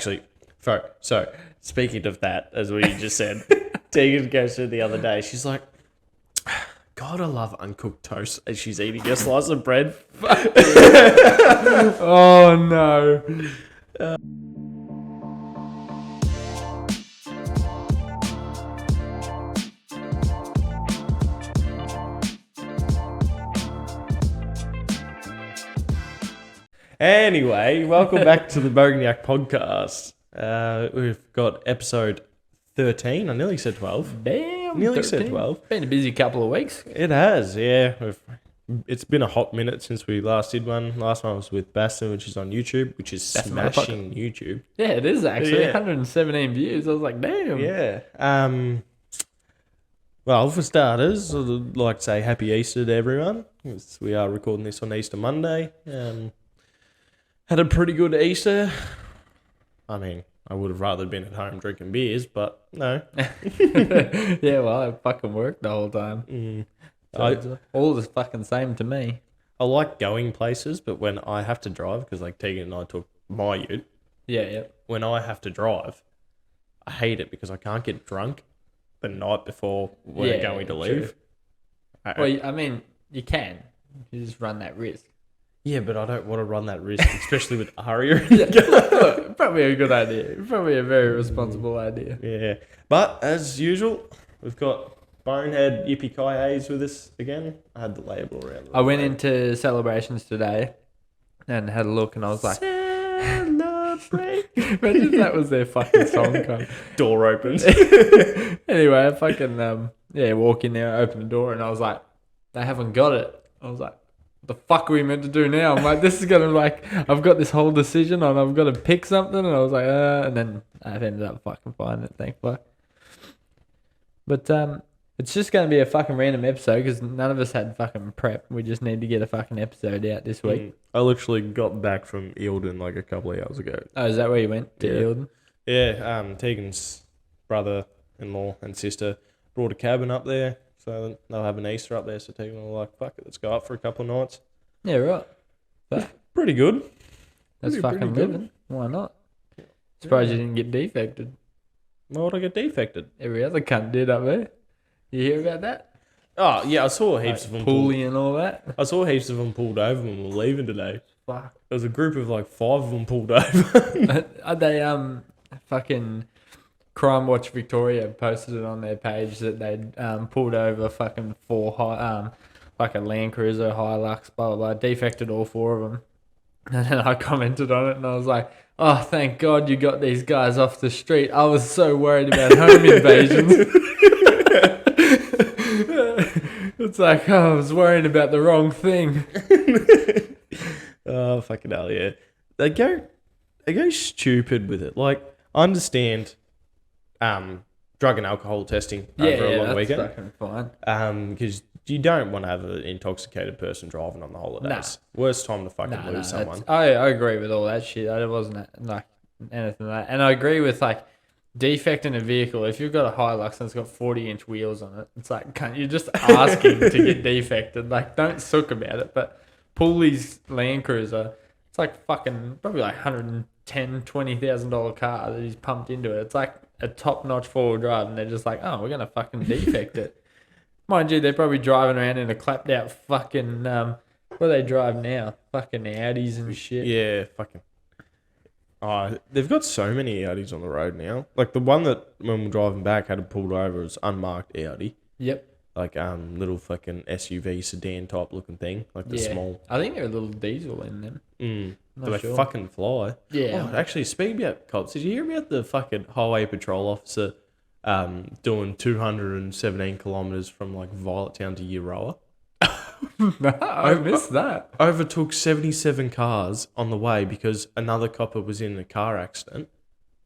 actually, so speaking of that, as we just said, Tegan goes through the other day. She's like, God, I love uncooked toast as she's eating a slice of bread. Oh, no. Anyway, welcome back to the Bogan Yack podcast. We've got episode 13. I nearly said 12. Damn. Nearly 13. said 12. Been a busy couple of weeks. It has, yeah. It's been a hot minute since we last did one. Last one was with Baston, which is on YouTube, which is That's smashing YouTube. Yeah, it is actually. Yeah. 117 views. I was like, damn. Yeah. Well, for starters, I'd like to say Happy Easter to everyone. We are recording this on Easter Monday. Had a pretty good Easter. I mean, I would have rather been at home drinking beers, but no. Yeah, well, I fucking worked the whole time. So it's all the fucking same to me. I like going places, but when I have to drive, because like Tegan and I took my ute, Yeah. when I have to drive, I hate it because I can't get drunk the night before we're going to leave. Well, I mean, you can. You just run that risk. Yeah, but I don't want to run that risk, especially with Aria. Probably a good idea. Probably a very responsible idea. Yeah. But as usual, we've got Bonehead Yippee Kai Hayes with us again. I had the label around. I went into celebrations today and had a look, and I was like, celebrate. imagine if that was their fucking song. Door opens. Anyway, I fucking walk in there, open the door, and I was like, they haven't got it. I was like, what the fuck are we meant to do now? I'm like, this is gonna I've got this whole decision on, I've got to pick something, and I was like, and then I've ended up fucking finding it, thankfully. But it's just gonna be a fucking random episode because none of us had fucking prep. We just need to get a fucking episode out this week. I literally got back from Eildon like a couple of hours ago. Oh, is that where you went to Eildon? Yeah, Tegan's brother-in-law and sister brought a cabin up there, so they'll have an Easter up there. So Tegan was like, "Fuck it, let's go up for a couple of nights." Yeah, right. But Pretty good. that's Pretty fucking good. living. Why not? Surprised you didn't get defected. Why would I get defected? Every other cunt did up there. You hear about that? Oh yeah, I saw heaps of them. Pulley and all that. I saw heaps of them pulled over when we were leaving today. Fuck. There was a group of like 5 of them pulled over. Are they fucking Crime Watch Victoria posted it on their page that they'd pulled over fucking 4 like a Land Cruiser, Hilux, blah blah blah, defected all 4 of them. And then I commented on it and I was like, oh, thank God you got these guys off the street. I was so worried about home invasions. It's like, oh, I was worrying about the wrong thing. Oh, fucking hell, yeah. They go stupid with it. Like, I understand drug and alcohol testing over a long that's weekend. fucking fine. Because you don't want to have an intoxicated person driving on the holidays. Worst time to fucking lose someone. I agree with all that shit. I wasn't like anything like that. And I agree with like defecting a vehicle. If you've got a Hilux and it's got 40-inch wheels on it, it's like, you're just asking to get defected. Like, don't sook about it. But Pulley's Land Cruiser, it's like fucking probably like $110,000, $20,000 car that he's pumped into it. It's like a top-notch four-wheel drive, and they're just like, oh, we're gonna fucking defect it. Mind you, they're probably driving around in a clapped-out fucking what do they drive now? Fucking Audis and shit. Yeah, fucking. Oh, they've got so many Audis on the road now. Like the one that when we're driving back had it pulled over was unmarked Audi. Yep. Like little fucking SUV sedan type looking thing, like the small. I think they're a little diesel in them. Do they fucking fly? Yeah. Oh, actually, speaking about cops, did you hear about the fucking highway patrol officer doing 217 kilometers from like Violet Town to Euroa? No, I missed that. Overtook 77 cars on the way because another copper was in a car accident,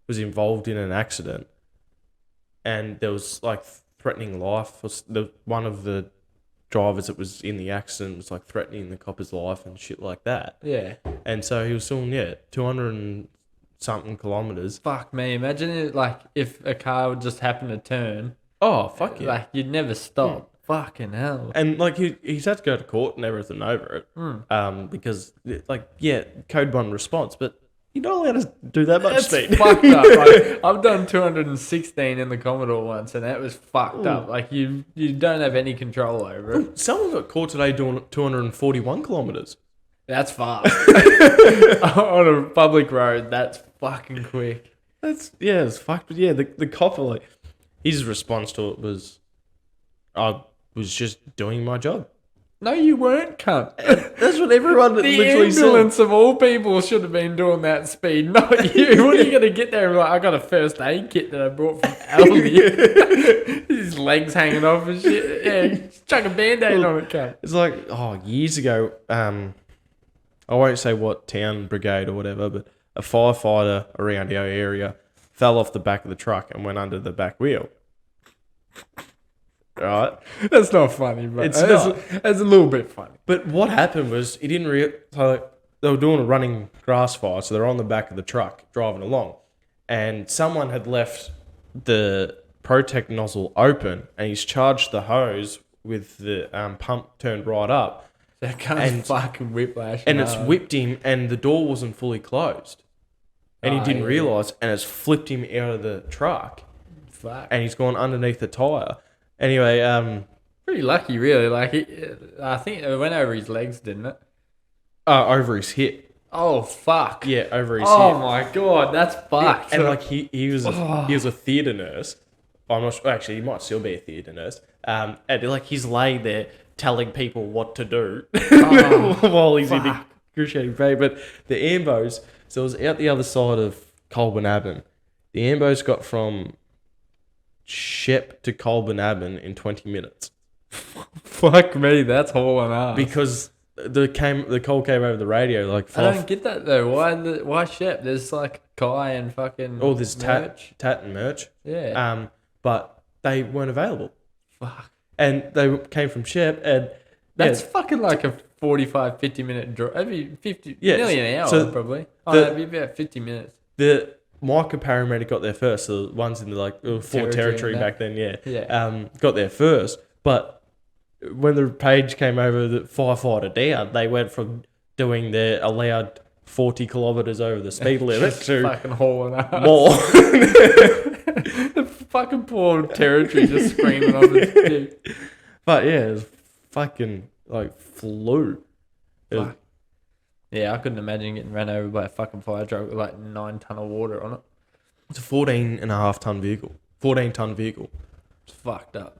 was involved in an accident, and there was like threatening life. One of the drivers that was in the accident was like threatening the copper's life and shit like that. Yeah. And so he was doing 200 and something kilometers. Fuck me. Imagine it like if a car would just happen to turn. Oh, fuck yeah. Like you'd never stop. Fucking hell. And like he's had to go to court and everything over it. Because like, yeah, code 1 response, but You're not allowed to do that much That's speed. fucked up. Like, I've done 216 in the Commodore once, and that was fucked up. Like you don't have any control over it. Someone got caught today doing 241 kilometers. That's fast. On a public road, that's fucking quick. It's fucked. But yeah, the copper, like, his response to it was, I was just doing my job. No, you weren't, cunt. That's what everyone The literally said. ambulance of all people should have been doing that speed, not you. What are you going to get there and be like, I got a first aid kit that I brought from Aldi. His legs hanging off and shit. Yeah, just chuck a band-aid on it, cunt. It's like, years ago, I won't say what town, brigade or whatever, but a firefighter around our area fell off the back of the truck and went under the back wheel. Right? That's not funny, but It's not. It's a little bit funny. But what happened was he didn't so they were doing a running grass fire, so they're on the back of the truck driving along, and someone had left the protect nozzle open, and he's charged the hose with the pump turned right up, That cunt's fucking whiplash. and it's whipped him, and the door wasn't fully closed, and he didn't realise, and it's flipped him out of the truck, Fuck. and he's gone underneath the tyre. Anyway, Pretty lucky, really. Like, I think it went over his legs, didn't it? over his hip. Oh, fuck. Yeah, over his Oh, hip. my God. That's fucked. And like he was a theatre nurse. I'm not sure, actually, he might still be a theatre nurse. And like he's laying there telling people what to do while he's in excruciating pain. But the ambos, so it was out the other side of Colburn-Abbon. The ambos got from Shep to Colburn-Abbon in 20 minutes. Fuck me, that's hauling ass. Because the call came over the radio like I don't get that though. Why Shep? There's like Kai and fucking. Oh, there's merch. Tat and merch. Yeah. But they weren't available. Fuck. And they came from Shep, and That's fucking like a 45, 50 minute drive. That'd be 50, Yeah, nearly an hour so probably. the- That'd be about 50 minutes. the Micah paramedic got there first. So the ones in the Fort Territory and back then, Yeah. got there first. But when the page came over the firefighter down, they went from doing their allowed 40 kilometres over the speed limit Just to fucking hauling ass. more. The fucking poor Territory just screaming on the dick. But yeah, it was fucking like flew. It was- Fuck. Yeah, I couldn't imagine getting ran over by a fucking fire truck with like 9 ton of water on it. It's a 14.5 ton vehicle. 14-ton vehicle. It's fucked up.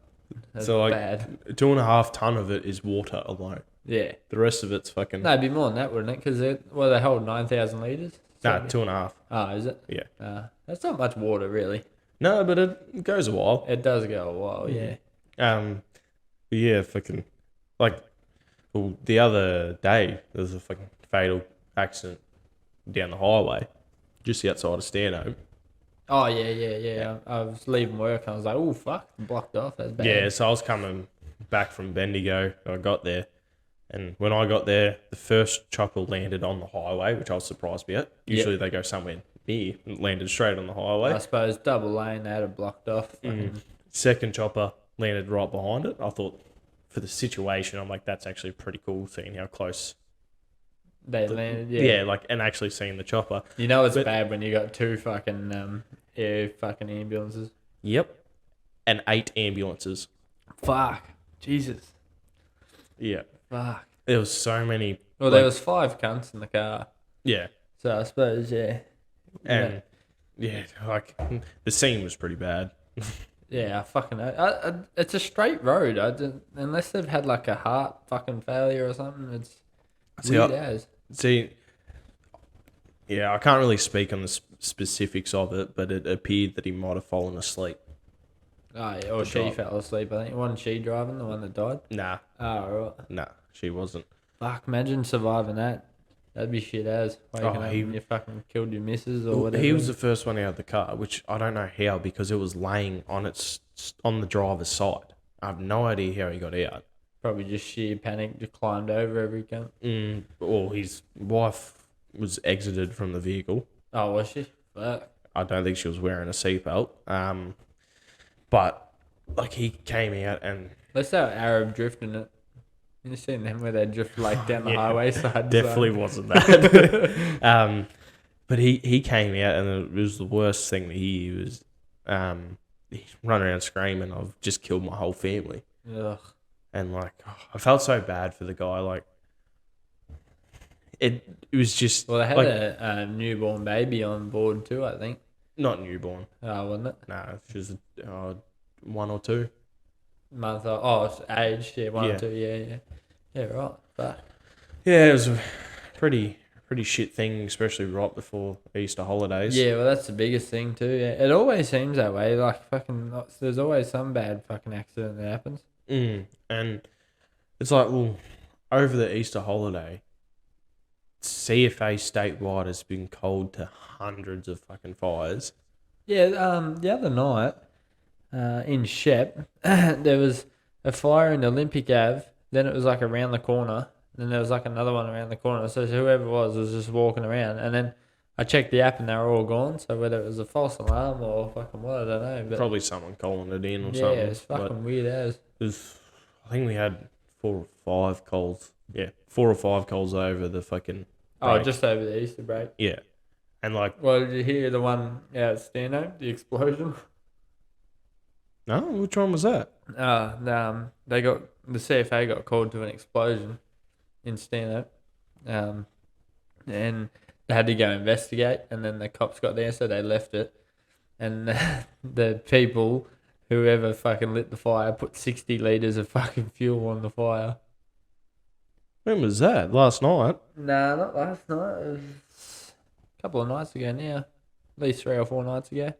That's So like bad. 2.5 ton of it is water alone. Yeah. The rest of it's fucking No, it'd be more than that, wouldn't it? Because they hold 9,000 litres. nah, 2.5. Oh, is it? Yeah. That's not much water, really. No, but it goes a while. It does go a while, yeah. But yeah, fucking like the other day there was a fucking fatal accident down the highway, just outside of Stanhope. Oh, yeah. I was leaving work and I was like, oh, fuck, blocked off. That's bad. Yeah, so I was coming back from Bendigo. I got there, and when I got there, the first chopper landed on the highway, which I was surprised about. Usually they go somewhere near, and landed straight on the highway. I suppose double lane, they had it blocked off. Second chopper landed right behind it. I thought, for the situation, I'm like, that's actually pretty cool, seeing how close. They landed, Yeah, like, and actually seeing the chopper. You know it's bad when you got 2 fucking air fucking ambulances. Yep. And 8 ambulances. Fuck. Jesus. Yeah. Fuck. There was so many. Well, there was 5 cunts in the car. Yeah. So I suppose, yeah. And yeah, like the scene was pretty bad. Yeah, I fucking it's a straight road. Unless they've had like a heart fucking failure or something, it's weird as. See, yeah, I can't really speak on the specifics of it, but it appeared that he might have fallen asleep. Oh, yeah, or she fell asleep, I think. Wasn't she driving, the one that died? Nah. Oh, right. Nah, she wasn't. Fuck, imagine surviving that. That'd be shit as. Waking up and you fucking killed your missus or whatever. He was the first one out of the car, which I don't know how, because it was laying on on the driver's side. I have no idea how he got out. Probably just sheer panic, just climbed over every cunt. Well, his wife was exited from the vehicle. Oh, was she? Fuck. I don't think she was wearing a seatbelt. But like he came out and Let's say Arab drifting it. You seen them where they drift like down the highway side? definitely wasn't that. But he came out and it was the worst thing to hear. He was he run around screaming, "I've just killed my whole family." Ugh. And like, I felt so bad for the guy. Like, it was just Well, they had like a newborn baby on board too, I think. not newborn. Oh, wasn't it? No, she was 1 or 2. Month old. Oh, it's aged. Yeah, 1 Yeah. or 2. Yeah. Yeah, right. But Yeah, it was a pretty shit thing, especially right before Easter holidays. yeah, well, that's the biggest thing too. Yeah, it always seems that way. Like fucking, there's always some bad fucking accident that happens. And it's like, well, over the Easter holiday, CFA statewide has been cold to hundreds of fucking fires. Yeah. The other night, in Shep, there was a fire in Olympic Ave. Then it was like around the corner. Then there was like another one around the corner. So whoever it was just walking around. And then I checked the app and they were all gone. So whether it was a false alarm or fucking what, I don't know. But Probably someone calling it in or yeah, something. it's fucking weird as. I think we had 4 or 5 calls. Yeah, 4 or 5 calls over the fucking Oh, break. just over the Easter break. Yeah. And like, Well, did you hear the one out at Stano, the explosion? no, which one was that? They got the CFA got called to an explosion in Stano, and they had to go investigate. And then the cops got there, so they left it. And the people, whoever fucking lit the fire, put 60 liters of fucking fuel on the fire. When was that? Last night? Nah, not last night. It was a couple of nights ago now, at least 3 or 4 nights ago.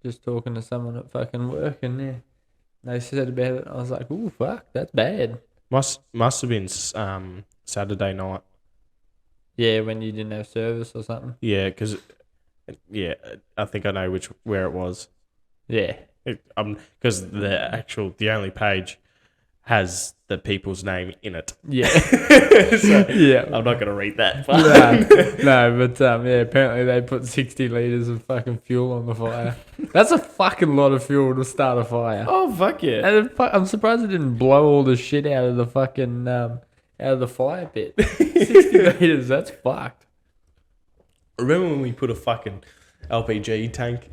Just talking to someone at fucking work, and yeah, they said about it. I was like, "Ooh, fuck, that's bad." Must have been Saturday night. Yeah, when you didn't have service or something. Yeah, because I think I know where it was. Yeah. Because the only page has the people's name in it. Yeah. So Yeah. I'm not gonna read that. No, but yeah, apparently they put 60 liters of fucking fuel on the fire. That's a fucking lot of fuel to start a fire. Oh fuck yeah! And I'm surprised it didn't blow all the shit out of the fucking out of the fire pit. 60 liters, that's fucked. Remember when we put a fucking LPG tank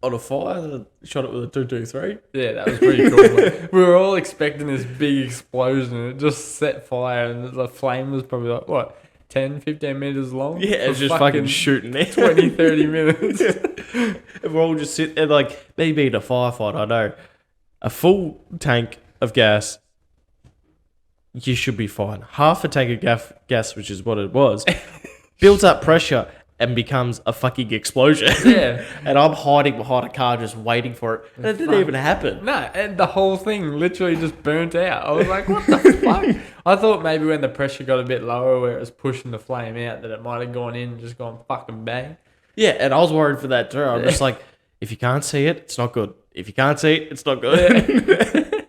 on a fire and shot it with a 223? Yeah, that was pretty cool. Like, we were all expecting this big explosion, and it just set fire, and the flame was probably like, what, 10, 15 meters long? Yeah, it's just fucking shooting there. 20, 30 minutes. And we're all just sitting there like, me being a firefighter, I know a full tank of gas, you should be fine. Half a tank of gas, which is what it was, builds up pressure and becomes a fucking explosion. Yeah. And I'm hiding behind a car just waiting for it. And it didn't even happen. No, and the whole thing literally just burnt out. I was like, what the fuck? I thought maybe when the pressure got a bit lower where it was pushing the flame out that it might have gone in and just gone fucking bang. Yeah, and I was worried for that too. I'm just like, if you can't see it, it's not good. If you can't see it, it's not good. Yeah.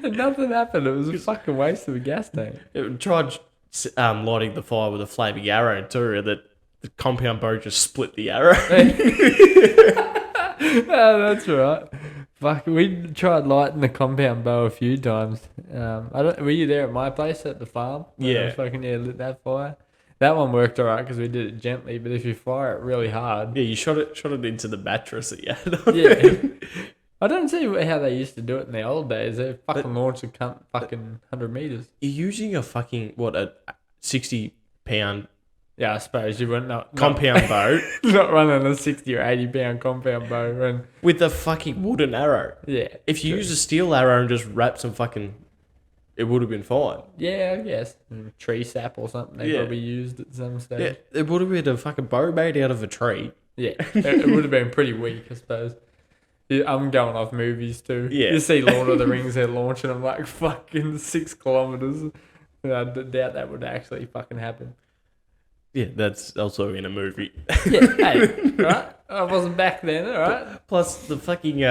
And nothing happened. It was a fucking waste of a gas tank. It tried lighting the fire with a flaming arrow too, and the compound bow just split the arrow. Oh, that's right. Fuck, we tried lighting the compound bow a few times. Were you there at my place at the farm? Yeah. Fucking lit that fire. That one worked alright because we did it gently, but if you fire it really hard, Yeah, you shot it into the mattress that you had on. yeah. I don't see how they used to do it in the old days. They fucking launched a fucking 100 meters. You're using a fucking, a 60-pound Yeah, I suppose you wouldn't know. compound bow Not running a 60 or 80 pound compound bow. And with a fucking wooden arrow. yeah. If you use a steel arrow and just wrap some fucking, it would have been fine. Yeah, I guess. Tree sap or something they Yeah. probably used at some stage. Yeah, it would have been a fucking bow made out of a tree. Yeah, it would have been pretty weak, I suppose. Yeah, I'm going off movies too. Yeah. You see Lord of the Rings, they're launching them like fucking 6 kilometers. I doubt that would actually fucking happen. Yeah, that's also in a movie. Yeah, hey, right? I wasn't back then, alright? Plus, the fucking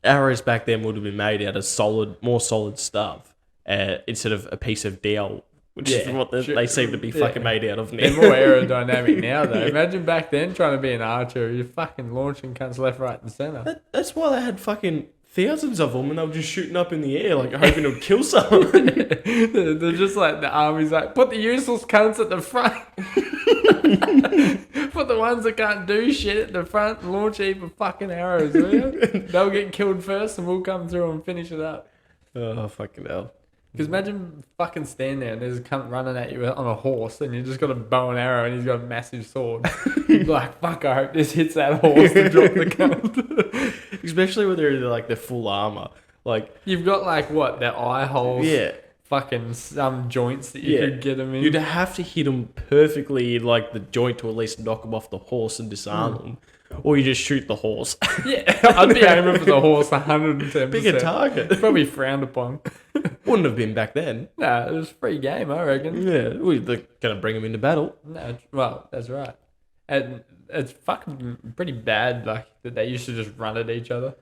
arrows back then would have been made out of more solid stuff instead of a piece of dowel, which is Yeah, what sure. they seem to be fucking made out of They're now. more aerodynamic now, though. Imagine back then trying to be an archer. You're fucking launching cunts left, right, and centre. That's why they had fucking thousands of them, and they were just shooting up in the air, like hoping to kill someone. They're just like the army's like, put the useless cunts at the front. Put the ones that can't do shit at the front and launch a heap of fucking arrows, will you? They'll get killed first and we'll come through and finish it up. Oh, fucking hell. Because imagine fucking standing there and there's a cunt running at you on a horse and you just got a bow and arrow and he's got a massive sword. You're like, fuck, I hope this hits that horse to drop the cunt. Especially when they're like the full armor. Like, you've got like what, their eye holes? Yeah. Fucking some joints that you could get them in. You'd have to hit them perfectly in like the joint to at least knock them off the horse and disarm them. Or you just shoot the horse. Yeah, I'd be aiming for the horse 110%. Bigger target. Probably frowned upon. Wouldn't have been back then. Nah, it was free game, I reckon. Yeah, they're going to bring him into battle. No, well, that's right. And it's fucking pretty bad, like, that they used to just run at each other.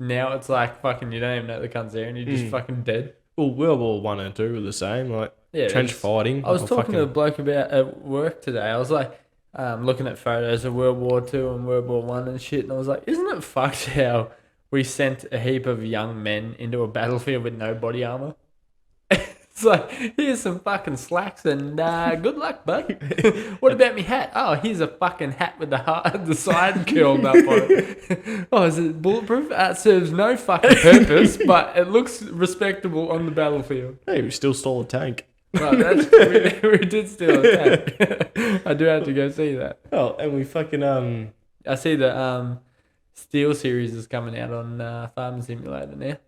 Now it's like, fucking, you don't even know the cunt's there and you're just fucking dead. Well, World War 1 and 2 were the same, like, yeah, trench fighting. I was talking to a bloke about at work today. I was like, looking at photos of World War 2 and World War 1 and shit, and I was like, isn't it fucked how we sent a heap of young men into a battlefield with no body armor? It's like, here's some fucking slacks and good luck, bud. What about me hat? Oh, here's a fucking hat with the side curled up on it. Oh, is it bulletproof? It serves no fucking purpose, but it looks respectable on the battlefield. Hey, we still stole a tank. Well, we did steal a tank. I do have to go see that. Oh, and we fucking I see the Steel series is coming out on Farm Simulator now.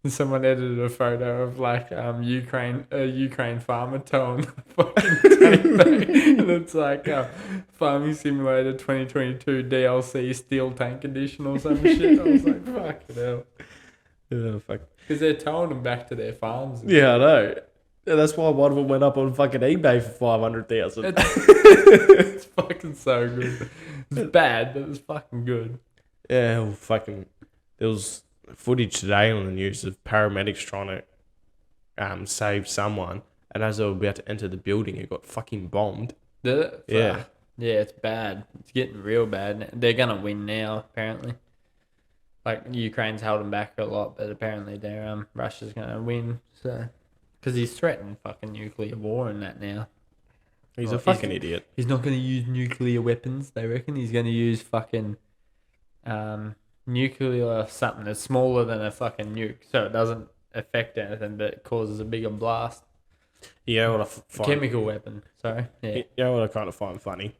And someone edited a photo of like Ukraine farmer towing the fucking tank back. And it's like Farming Simulator 2022 DLC Steel Tank Edition or some shit. I was like, fuck it hell. Yeah, fuck. Because they're towing them back to their farms. Yeah, I know. Yeah, that's why one of them went up on fucking eBay for 500,000. It's fucking so good. It's bad, but it's fucking good. Yeah, well, fucking. There was footage today on the news of paramedics trying to save someone, and as they were about to enter the building, it got fucking bombed. Did it? Yeah. Yeah, it's bad. It's getting real bad. They're gonna win now, apparently. Like Ukraine's held them back a lot, but apparently they're Russia's gonna win. So, because he's threatened fucking nuclear war and that now. He's a fucking idiot. He's not gonna use nuclear weapons. They reckon he's gonna use fucking nuclear something that's smaller than a fucking nuke, so it doesn't affect anything, but it causes a bigger blast. Yeah, what I find Chemical weapon. Sorry. Yeah. You know what I kind of find funny?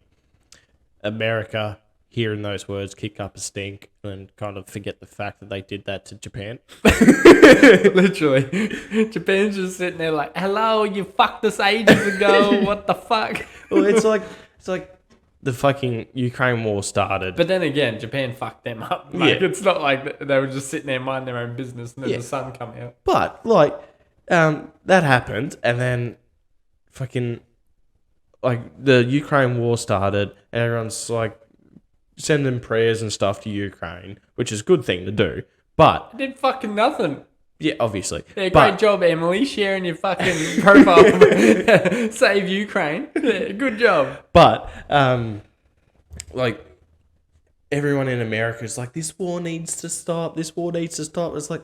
America hearing those words kick up a stink and kind of forget the fact that they did that to Japan. Literally. Japan's just sitting there like, hello, you fucked us ages ago. What the fuck? Well, it's like the fucking Ukraine war started. But then again, Japan fucked them up. Like, it's not like they were just sitting there minding their own business and then the sun come out. But, like, that happened, and then fucking, like, the Ukraine war started, and everyone's, like, sending prayers and stuff to Ukraine, which is a good thing to do. But I did fucking nothing. Yeah, obviously. Yeah, great job, Emily, sharing your fucking profile. Save Ukraine. Yeah, good job. But, like, everyone in America is like, this war needs to stop. This war needs to stop. It's like,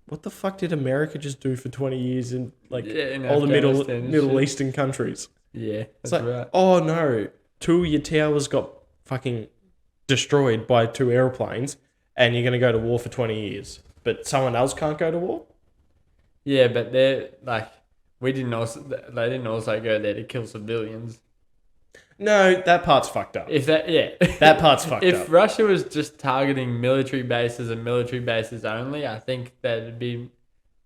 what the fuck did America just do for 20 years in, like, in all the Afghanistan Middle Eastern countries? Yeah, It's that's like, right. oh no, 2 of your towers got fucking destroyed by 2 airplanes, and you're going to go to war for 20 years. But someone else can't go to war? Yeah, but they're like, they didn't also go there to kill civilians. No, that part's fucked up. That part's fucked up. If Russia was just targeting military bases and military bases only, I think that'd be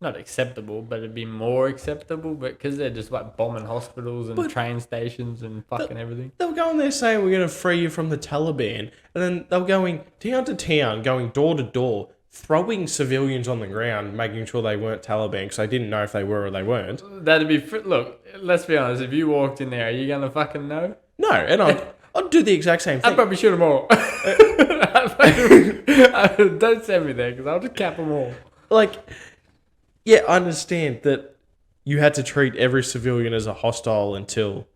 not acceptable, but it'd be more acceptable. But because they're just like bombing hospitals and train stations and fucking everything. They were going there saying we're going to free you from the Taliban, and then they were going town to town, going door to door, throwing civilians on the ground, making sure they weren't Taliban because they didn't know if they were or they weren't. That'd be look. Let's be honest. If you walked in there, are you gonna fucking know? No, and I'd do the exact same thing. I'd probably shoot them all. Don't send me there because I'll just cap them all. Like, yeah, I understand that you had to treat every civilian as a hostile until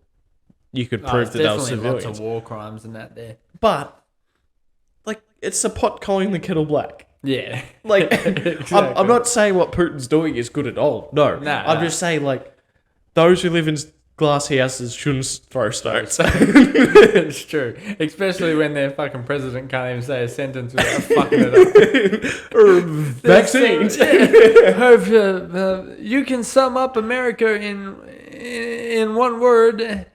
you could prove that they were civilians. Lots of war crimes and that there. But, like, it's the pot calling the kettle black. Yeah. Like, Exactly. I'm not saying what Putin's doing is good at all. No. I'm just saying, like, those who live in glass houses shouldn't throw stones. It's true. Especially when their fucking president can't even say a sentence without fucking it up. Or vaccines. Hope you can sum up America in one word.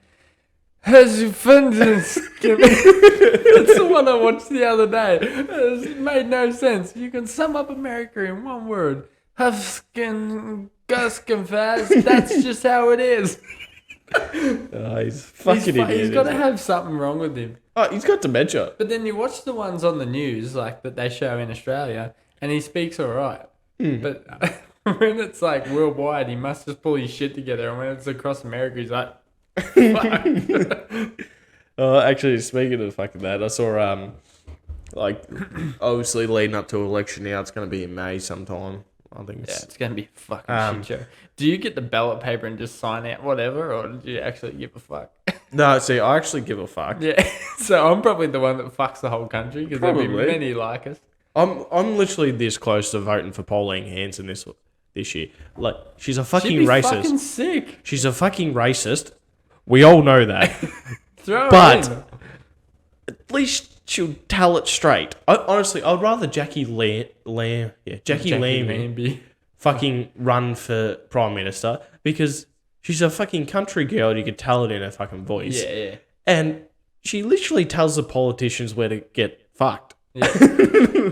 Has That's the one I watched the other day. It made no sense. You can sum up America in one word. Huffskin, Guskin fast. That's just how it is. He's fucking idiot. He's got to have something wrong with him. Oh, he's got dementia. But then you watch the ones on the news, like that they show in Australia, and he speaks all right. But when it's like worldwide, he must just pull his shit together. And when it's across America, he's like, fuck. Actually, speaking of fucking that, I saw like obviously leading up to election now. It's going to be in May sometime. I think It's going to be a fucking shit show. Do you get the ballot paper and just sign out whatever, or do you actually give a fuck? No, see, I actually give a fuck. Yeah, so I'm probably the one that fucks the whole country because there'll be many like us. I'm literally this close to voting for Pauline Hanson this year. Like, she's a fucking She'd be racist. fucking sick. She's a fucking racist. We all know that. Throw But her in. at least she'll tell it straight. Honestly, I'd rather Jackie Lambie fucking run for Prime Minister because she's a fucking country girl and you can tell it in her fucking voice. Yeah. And she literally tells the politicians where to get fucked. Yeah.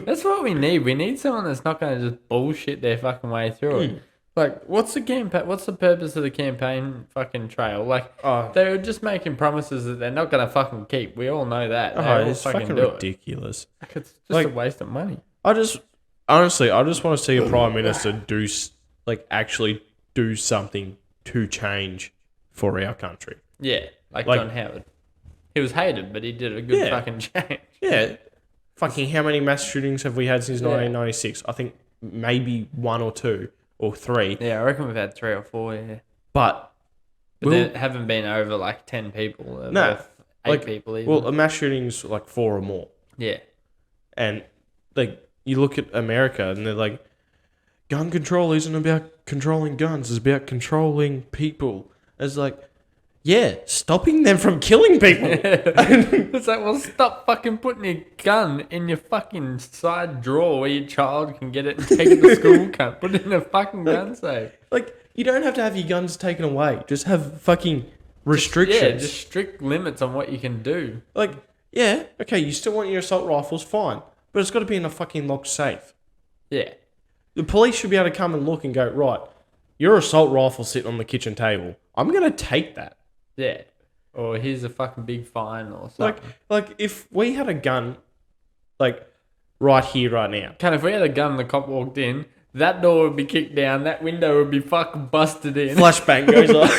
That's what we need. We need someone that's not going to just bullshit their fucking way through it. Like, what's the campaign? What's the purpose of the campaign fucking trail? Like, they're just making promises that they're not going to fucking keep. We all know that. It's fucking ridiculous. Like, it's just a waste of money. I just want to see a prime minister actually do something to change for our country. Yeah, like John Howard. He was hated, but he did a good fucking change. Yeah. Fucking how many mass shootings have we had since 1996? I think maybe 1 or 2 or 3. Yeah, I reckon we've had 3 or 4, yeah. But there haven't been over like 10 people. No. 8 people even. Well, a mass shooting's like 4 or more. Yeah. And like you look at America and they're like, gun control isn't about controlling guns, it's about controlling people. It's like, yeah, stopping them from killing people. It's like, well, stop fucking putting your gun in your fucking side drawer where your child can get it and take it to school, cunt. Put it in a fucking gun safe. Like, you don't have to have your guns taken away. Just have fucking restrictions. Just strict limits on what you can do. Like, yeah, okay, you still want your assault rifles, fine. But it's got to be in a fucking locked safe. Yeah. The police should be able to come and look and go, right, your assault rifle sitting on the kitchen table. I'm going to take that. Yeah. Or here's a fucking big fine or something. Like if we had a gun, like, right here, right now. If we had a gun and the cop walked in, that door would be kicked down, that window would be fucking busted in. Flashbang goes off.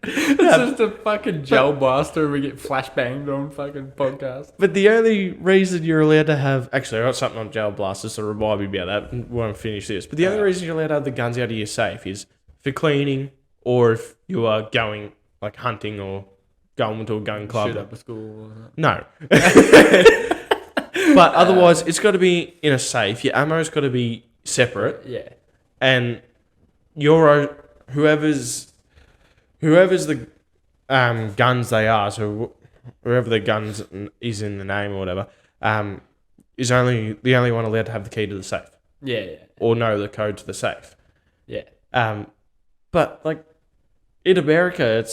It's just a fucking gel blaster and we get flashbanged on fucking podcast. But the only reason you're allowed to have... Actually, I got something on gel blasters, so remind me about that when I finish this. But the only reason you're allowed to have the guns out of your safe is for cleaning or if you are going, like, hunting or going to a gun club. Shoot up a school or something. No. But otherwise, it's got to be in a safe. Your ammo's got to be separate. Yeah. And whoever's the guns they are, so whoever the guns is in the name or whatever, is only the only one allowed to have the key to the safe. Yeah. Or know the code to the safe. Yeah. But like in America,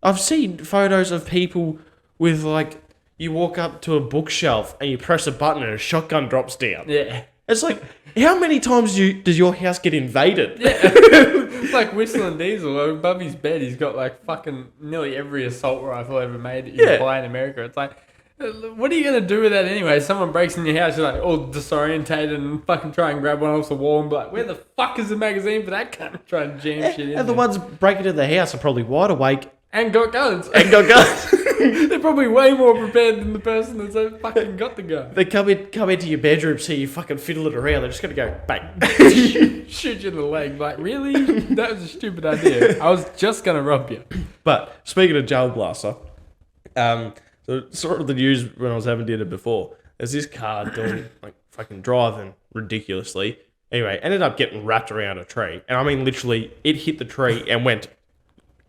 I've seen photos of people with like, you walk up to a bookshelf and you press a button and a shotgun drops down. Yeah. It's like, how many times does your house get invaded? Yeah. It's like Whistling Diesel. Above his bed, he's got like fucking nearly every assault rifle ever made that you can buy in America. It's like, what are you going to do with that anyway? Someone breaks in your house, you're like all disorientated and fucking try and grab one off the wall and be like, where the fuck is the magazine for that cunt? Try and jam shit in. And the ones breaking into the house are probably wide awake. And got guns. They're probably way more prepared than the person that's fucking got the gun. They come into your bedroom, see you fucking fiddle it around. They're just going to go, bang. Shoot you in the leg. Like, really? That was a stupid idea. I was just going to rob you. But speaking of jail blaster, so sort of the news when I was having dinner before, there's this car doing like fucking driving ridiculously. Anyway, ended up getting wrapped around a tree. And I mean, literally, it hit the tree and went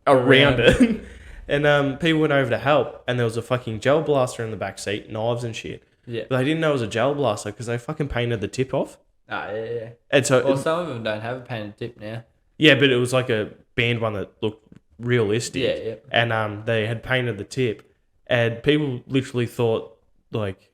around it. And people went over to help, and there was a fucking gel blaster in the back seat, knives and shit. Yeah. But they didn't know it was a gel blaster because they fucking painted the tip off. Ah, yeah. And so, Well, some of them don't have a painted tip now. yeah, but it was like a band one that looked realistic. Yeah. And they had painted the tip, and people literally thought like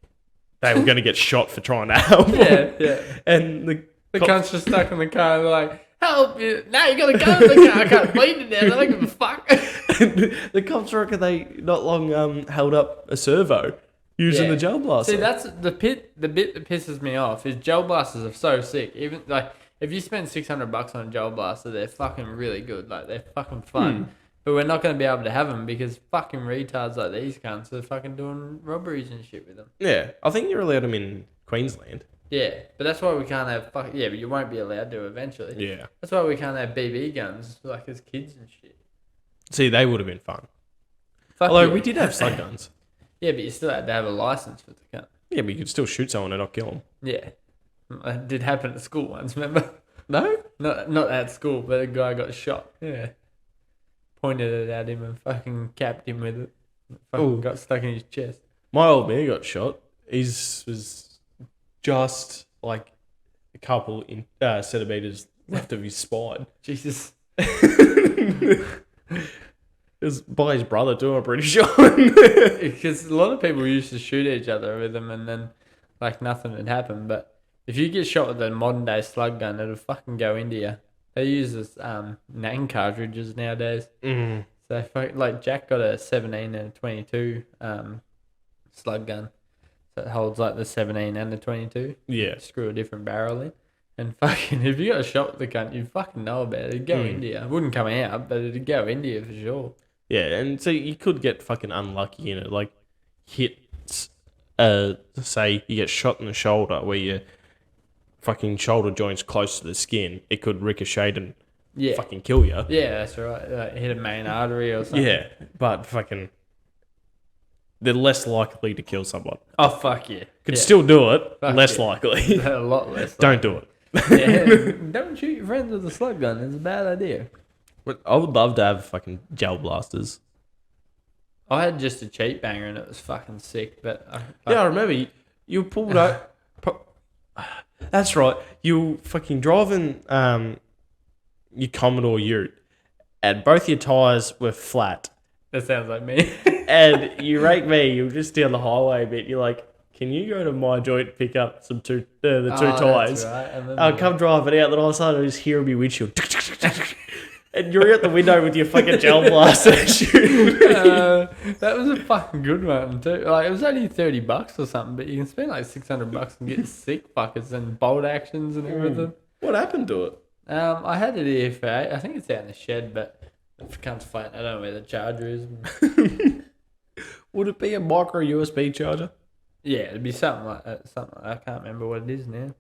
they were going to get shot for trying to help. Yeah. And the cunt's just stuck in the car and they're like, help you. Now you got to go in the car. I can't bleed to death. I don't give a fuck. the cops reckon they not long held up a servo using the gel blaster. See, that's the bit that pisses me off is gel blasters are so sick. Even like if you spend $600 on a gel blaster, they're fucking really good. Like they're fucking fun. But we're not going to be able to have them because fucking retards like these cunts are fucking doing robberies and shit with them. Yeah, I think you're allowed them in Queensland. Yeah, but that's why we can't have but you won't be allowed to eventually. Yeah. That's why we can't have BB guns like as kids and shit. See, they would have been fun. Fuck Although yeah. we did have slug guns. Yeah, but you still had to have a license for the gun. Yeah, but you could still shoot someone and not kill them. Yeah. It did happen at school once, remember? No? Not at school, but a guy got shot. Yeah. Pointed it at him and fucking capped him with it. Fucking got stuck in his chest. My old man got shot. His was just like a couple centimeters left of his spine. Jesus. It was by his brother too, I'm pretty sure. Because a lot of people used to shoot each other with them and then like nothing had happened. But if you get shot with a modern day slug gun, it'll fucking go into you. They use this Nang cartridges nowadays. Mm. So like Jack got a 17 and a 22 slug gun. So it holds like the 17 and the 22. Yeah. Screw a different barrel in. And fucking, if you got a shot with the gun, you'd fucking know about it. It'd go into you. It wouldn't come out, but it'd go into you for sure. Yeah, and so you could get fucking unlucky in it. Like, hits, say you get shot in the shoulder where your fucking shoulder joint's close to the skin. It could ricochet and fucking kill you. Yeah, that's right. Like hit a main artery or something. Yeah, but fucking, they're less likely to kill someone. Oh, fuck yeah. Could still do it, Fuck less yeah. likely. A lot less. Don't do it. Yeah, don't shoot your friends with a slug gun. It's a bad idea. But I would love to have fucking gel blasters. I had just a cheap banger and it was fucking sick. But Yeah, I remember you pulled out. That's right. You fucking driving your Commodore Ute, and both your tires were flat. that sounds like me. And you rake me. You're just down the highway a bit. You're like, "Can you go to my joint and pick up the two tires?" That's right. And then I'll come driving out. Then all of a sudden, I just hear my windshield. And you're out the window with your fucking gel blaster shooting. that was a fucking good one too. Like it was only $30 or something, but you can spend like $600 and get sick fuckers and bolt actions and everything. What happened to it? I had it here for I think it's out in the shed, but if it comes flat, I don't know where the charger is. Would it be a micro USB charger? Yeah, it'd be something like that. I can't remember what it is now.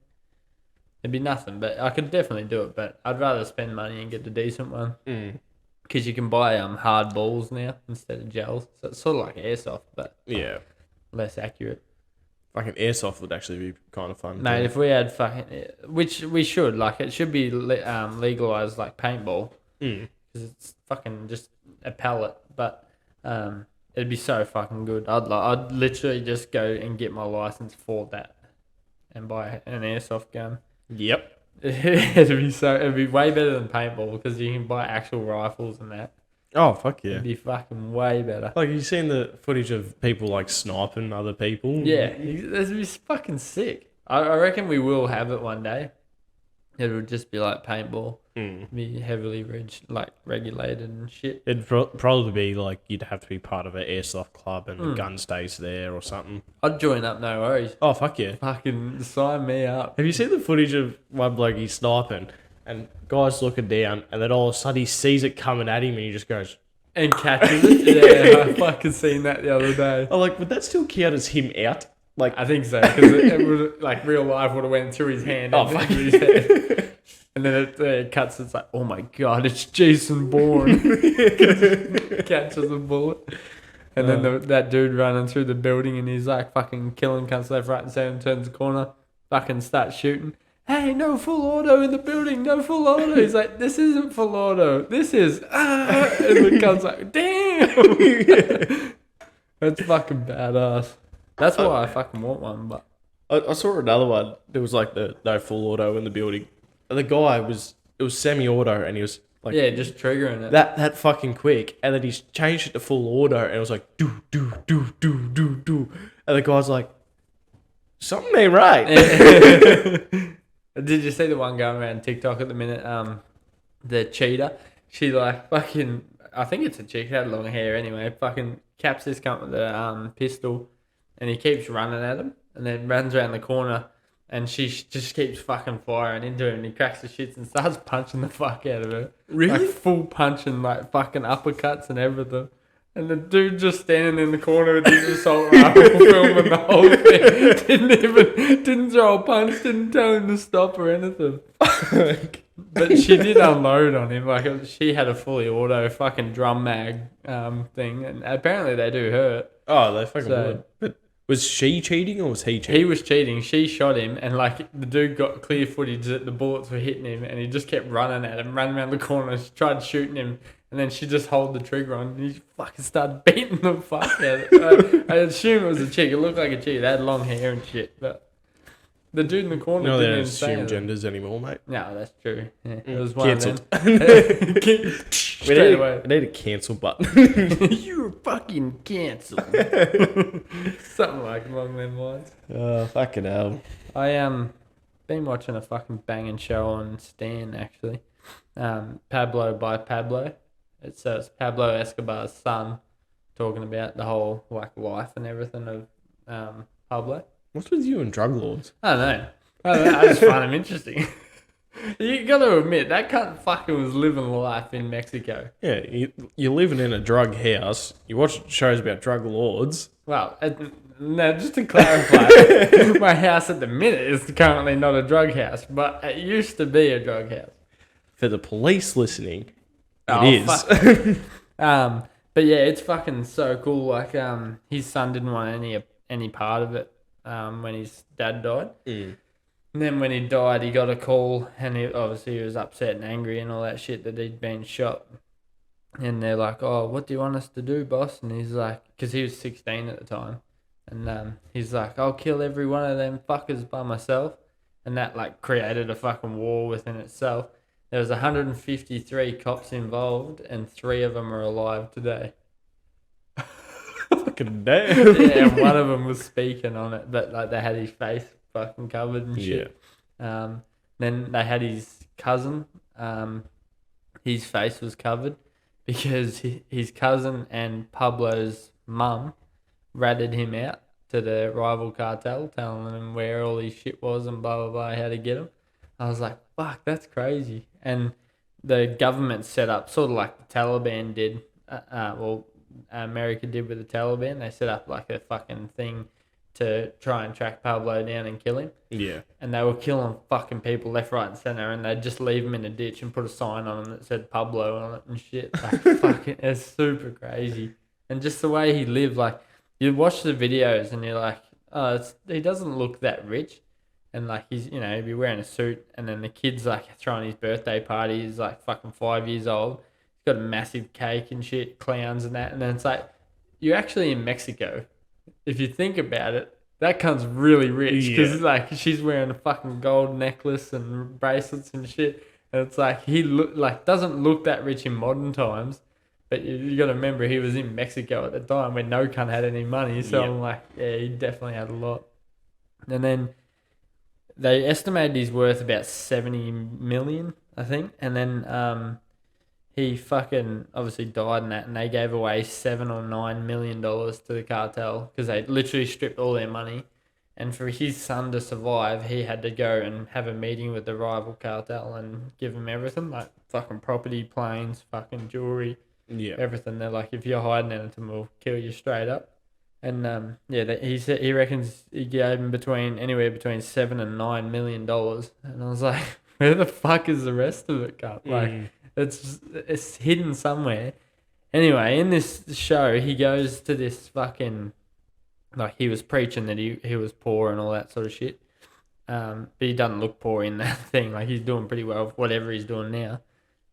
It'd be nothing, but I could definitely do it. But I'd rather spend money and get the decent one because you can buy hard balls now instead of gels. So it's sort of like airsoft, but Yeah. less accurate. Fucking airsoft would actually be kind of fun. Mate, too. if we had fucking, which we should, like it should be legalized like paintball because it's fucking just a pellet. But it'd be so fucking good. I'd literally just go and get my license for that and buy an airsoft gun. Yep. It'd be way better than paintball because you can buy actual rifles and that. Oh, fuck yeah. It'd be fucking way better. Like, you seen the footage of people, like, sniping other people? Yeah, it'd be fucking sick. I reckon we will have it one day. It'll just be like paintball. Be heavily regulated and shit. It'd probably be, like, you'd have to be part of an airsoft club and the gun stays there or something. I'd join up, no worries. Oh, fuck yeah. Fucking sign me up. Have you seen the footage of one bloke, he's sniping, and guy's looking down, and then all of a sudden he sees it coming at him, and he just goes... And catches it? Yeah, I fucking seen that the other day. I'm like, would that still count as him out? Like, I think so, because it would, like, real life would have went through his hand and fuck. into his head. And then it cuts, it's like, oh my god, it's Jason Bourne. Catches a bullet. And then that dude running through the building and he's like fucking killing cunts left, right and center, turns the corner. fucking starts shooting. Hey, no full auto in the building, no full auto. He's like, this isn't full auto. This is, and the gun's like, damn. That's fucking badass. That's why I fucking want one, but. I saw another one. There was like the no full auto in the building. And the guy it was semi-auto and he was like, Yeah, just triggering it. that fucking quick. And then he's changed it to full auto and it was like, do. And the guy's like, something ain't right. Did you see the one going around TikTok at the minute? The cheetah. She like fucking. I think it's a chick. She had long hair anyway. Fucking caps this cunt with a pistol, and he keeps running at him, and then runs around the corner, and she just keeps fucking firing into him, and he cracks the shits and starts punching the fuck out of her. Really? Like full punching, like fucking uppercuts and everything. And the dude just standing in the corner with his assault rifle filming the whole thing. Didn't throw a punch, didn't tell him to stop or anything. But she did unload on him. Like, she had a fully auto fucking drum mag thing. And apparently they do hurt. Oh, they fucking would. But was she cheating or was he cheating? He was cheating. She shot him. And, like, the dude got clear footage that the bullets were hitting him. And he just kept running at him, running around the corner. She tried shooting him. And then she just held the trigger on, and he fucking started beating the fuck out of it. I assume it was a chick. It looked like a chick. They had long hair and shit. But the dude in the corner No, they didn't don't even say assume anything. genders anymore, mate. No, that's true. Yeah, it was one Cancelled. of them. Straight away. We need a cancel button. You're fucking cancelled. Something like along them lines. Oh, fucking hell. I been watching a fucking banging show on Stan, actually. Pablo by Pablo. It's Pablo Escobar's son talking about the whole like life and everything of Pablo. What's with you and drug lords? I don't know. I just find him interesting. You got to admit, that cunt fucking was living life in Mexico. Yeah, you're living in a drug house. You watch shows about drug lords. Well, no, just to clarify, my house at the minute is currently not a drug house, but it used to be a drug house. For the police listening, Oh, it is. Fuck. But yeah, it's fucking so cool. Like, his son didn't want any part of it when his dad died. Mm. And then when he died, he got a call, and he was upset and angry and all that shit that he'd been shot. And they're like, "Oh, what do you want us to do, boss?" And he's like, because he was 16 at the time, and he's like, "I'll kill every one of them fuckers by myself," and that like created a fucking war within itself. There was 153 cops involved, and 3 of them are alive today. Fucking damn. Yeah, and one of them was speaking on it, but like they had his face fucking covered and shit. Yeah. Then they had his cousin. His face was covered because his cousin and Pablo's mum ratted him out to the rival cartel, telling them where all his shit was and blah blah blah, how to get him. I was like, fuck, that's crazy. And the government set up, sort of like the Taliban did, America did with the Taliban. They set up like a fucking thing to try and track Pablo down and kill him. Yeah. And they were killing fucking people left, right, and center, and they'd just leave him in a ditch and put a sign on him that said Pablo on it and shit. Like, fucking, it's super crazy. And just the way he lived, like, you watch the videos and you're like, oh, he doesn't look that rich. And like he'd be wearing a suit, and then the kid's like throwing his birthday party. He's like fucking 5 years old. He's got a massive cake and shit, clowns and that. And then it's like, you're actually in Mexico. If you think about it, that cunt's really rich because like she's wearing a fucking gold necklace and bracelets and shit. And it's like he doesn't look that rich in modern times. But you got to remember he was in Mexico at the time when no cunt had any money. So I'm like, yeah, he definitely had a lot. And then they estimated he's worth about 70 million, I think. And then he fucking obviously died in that, and they gave away $7 or $9 million to the cartel because they literally stripped all their money. And for his son to survive, he had to go and have a meeting with the rival cartel and give him everything, like fucking property, planes, fucking jewelry, everything. They're like, if you're hiding anything, we'll kill you straight up. And he said he reckons he gave him anywhere between $7 and $9 million. And I was like, where the fuck is the rest of it, cut? Like, it's hidden somewhere. Anyway, in this show, he goes to this fucking, like, he was preaching that he was poor and all that sort of shit. but he doesn't look poor in that thing. Like, he's doing pretty well, whatever he's doing now.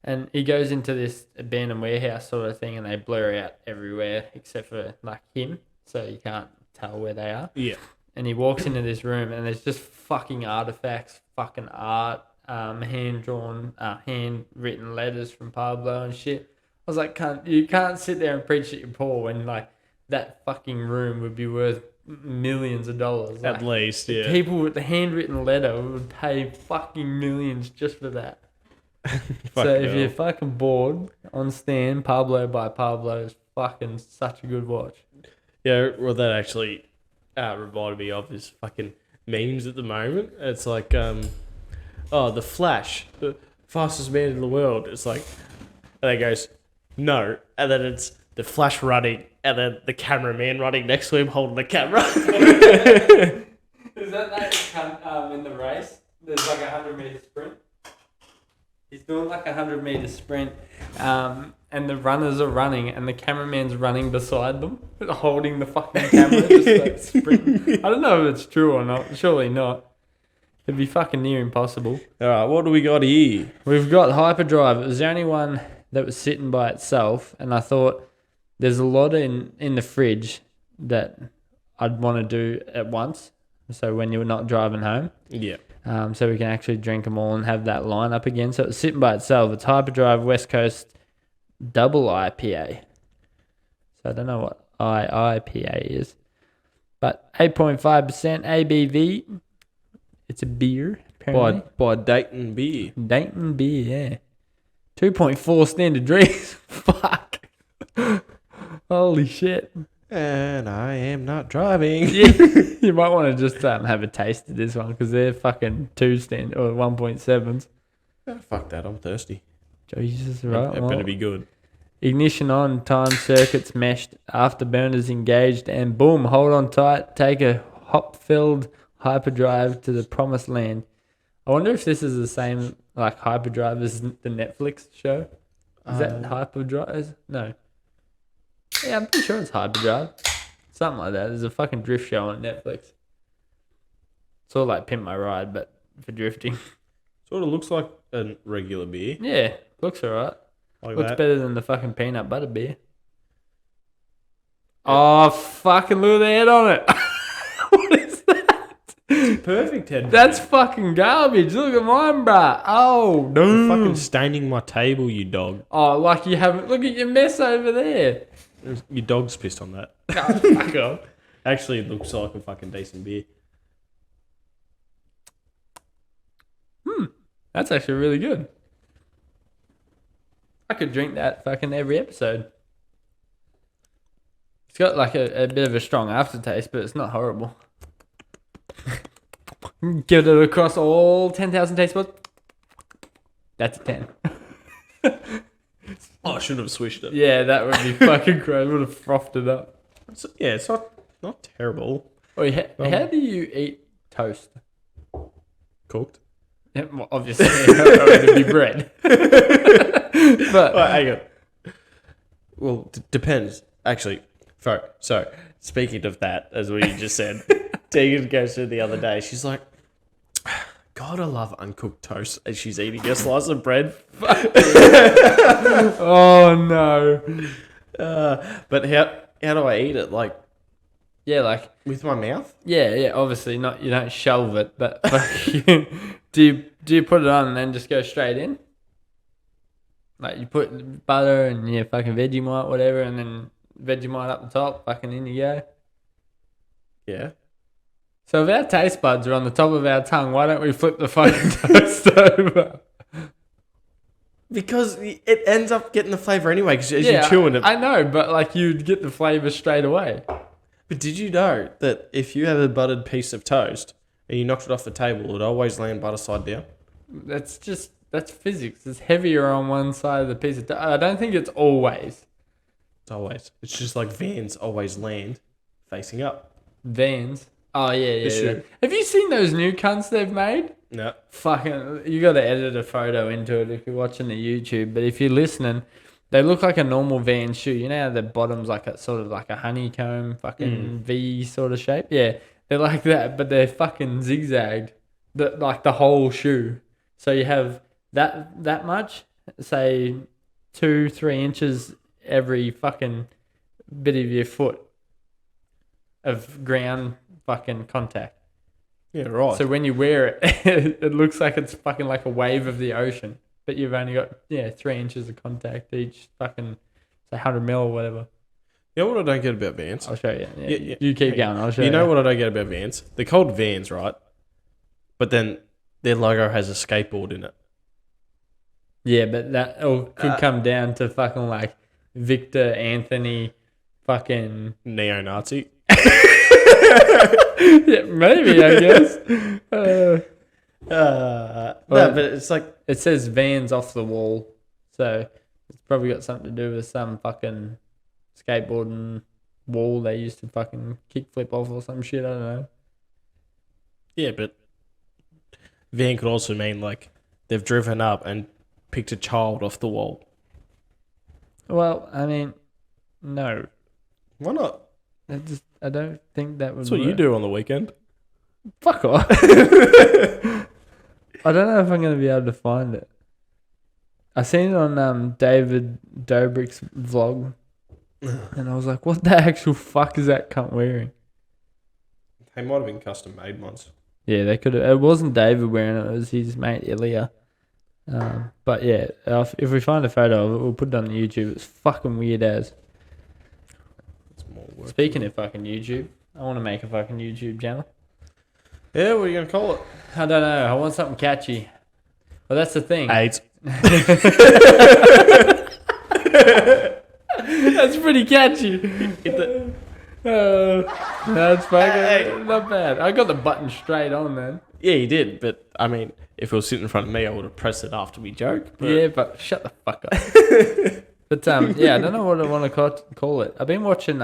And he goes into this abandoned warehouse sort of thing, and they blur out everywhere except for like him, so you can't tell where they are. Yeah. And he walks into this room, and there's just fucking artifacts, fucking art, hand-drawn, handwritten letters from Pablo and shit. I was like, you can't sit there and preach that you're poor when, like, that fucking room would be worth millions of dollars. At least, yeah. People with the handwritten letter would pay fucking millions just for that. So if you're fucking bored, on Stan, Pablo by Pablo is fucking such a good watch. Yeah, well, that actually reminded me of his fucking memes at the moment. It's like, the Flash, the fastest man in the world. It's like, and then it goes, no. And then it's the Flash running, and then the cameraman running next to him holding the camera. Is that in the race? There's like a 100-meter sprint. He's doing like a 100-meter sprint, and the runners are running, and the cameraman's running beside them, holding the fucking camera, just like sprinting. I don't know if it's true or not. Surely not. It'd be fucking near impossible. All right, what do we got here? We've got Hyperdrive. It was the only one that was sitting by itself, and I thought there's a lot in the fridge that I'd want to do at once. So when you're not driving home. Yeah. So we can actually drink them all and have that line up again. So it's sitting by itself. It's Hyperdrive West Coast Double IPA. So I don't know what IPA is. But 8.5% ABV. It's a beer, apparently. By Dayton Beer. Dayton beer, yeah. 2.4 standard drinks. Fuck. Holy shit. And I am not driving. Yeah, you might want to just have a taste of this one because they're fucking 1.7s. Oh, fuck that, I'm thirsty. Jesus, right? It better be good. Ignition on, time circuits meshed, afterburners engaged, and boom, hold on tight, take a hop-filled hyperdrive to the promised land. I wonder if this is the same like hyperdrive as the Netflix show. Is that hyperdrive? No. Yeah, I'm pretty sure it's hyperdrive. Something like that. There's a fucking drift show on Netflix. It's all like Pimp My Ride, but for drifting. Sort of looks like a regular beer. Yeah, looks alright. Like Looks that. better than the fucking peanut butter beer. Oh, fucking look at the head on it. What is that? Perfect head. That's fucking garbage. Look at mine, bruh. Oh, no. You're fucking staining my table, you dog. Oh, like you haven't. Look at your mess over there. Your dog's pissed on that. Oh, fuck off. Actually, it looks like a fucking decent beer. That's actually really good. I could drink that fucking every episode. It's got like a bit of a strong aftertaste, but it's not horrible. Give it across all 10,000 taste buds. That's a 10. Oh, I should have switched it. Yeah, that would be fucking great. Would have frothed it up. It's not terrible. Wait, how do you eat toast? Cooked. Yeah, well, obviously, it would be bread. But Hang on. Well, depends. Actually, so speaking of that, as we just said, Tegan goes through the other day. She's like, God, I love uncooked toast. And she's eating a slice of bread. oh no. But how do I eat it? Like, Yeah, like with my mouth? yeah. Obviously, not you don't shelve it, but do you put it on and then just go straight in? Like you put butter and your fucking Vegemite, whatever, and then Vegemite up the top, fucking in you go. Yeah. So if our taste buds are on the top of our tongue, why don't we flip the fucking toast over? Because it ends up getting the flavour anyway, because as you're chewing it. I know, but like you'd get the flavour straight away. But did you know that if you have a buttered piece of toast and you knocked it off the table, it always land butter side down? That's physics. It's heavier on one side of the piece of toast. I don't think it's always. It's always. It's just like Vans always land facing up. Vans. Oh, yeah. Sure. Have you seen those new cunts they've made? No. Fucking, you got to edit a photo into it if you're watching the YouTube. But if you're listening, they look like a normal Vans shoe. You know how the bottom's like a sort of like a honeycomb fucking V sort of shape? Yeah, they're like that, but they're fucking zigzagged. the whole shoe. So you have that much, say 2-3 inches every fucking bit of your foot of ground fucking contact. Yeah, right. So when you wear it, it looks like it's fucking like a wave of the ocean, but you've only got 3 inches of contact each fucking say 100 mil or whatever. You know what I don't get about Vans? I'll show you. Yeah. You keep going. I'll show you. You know what I don't get about Vans? They're called Vans, right? But then their logo has a skateboard in it. Yeah, but that could come down to fucking like Victor Anthony fucking Neo-Nazi. yeah, maybe, I guess. No, but it's like... It says Vans off the wall. So it's probably got something to do with some fucking skateboarding wall they used to fucking kickflip off or some shit. I don't know. Yeah, but Van could also mean like they've driven up and picked a child off the wall. Well, I mean, no. Why not? I don't think that would That's what you do on the weekend. Fuck off. I don't know if I'm going to be able to find it. I seen it on David Dobrik's vlog. And I was like, what the actual fuck is that cunt wearing? They might have been custom made ones. Yeah, they could have. It wasn't David wearing it. It was his mate Ilya. But yeah, if we find a photo of it, we'll put it on YouTube. It's fucking weird as. It's more work. Speaking of fucking YouTube, I want to make a fucking YouTube channel. Yeah, what are you going to call it? I don't know. I want something catchy. Well, that's the thing. AIDS. That's pretty catchy. That's fucking not bad. I got the button straight on, man. Yeah, you did, but I mean, if it was sitting in front of me, I would have pressed it after we joke. But... Yeah, but shut the fuck up. But yeah, I don't know what I want to call it. I've been watching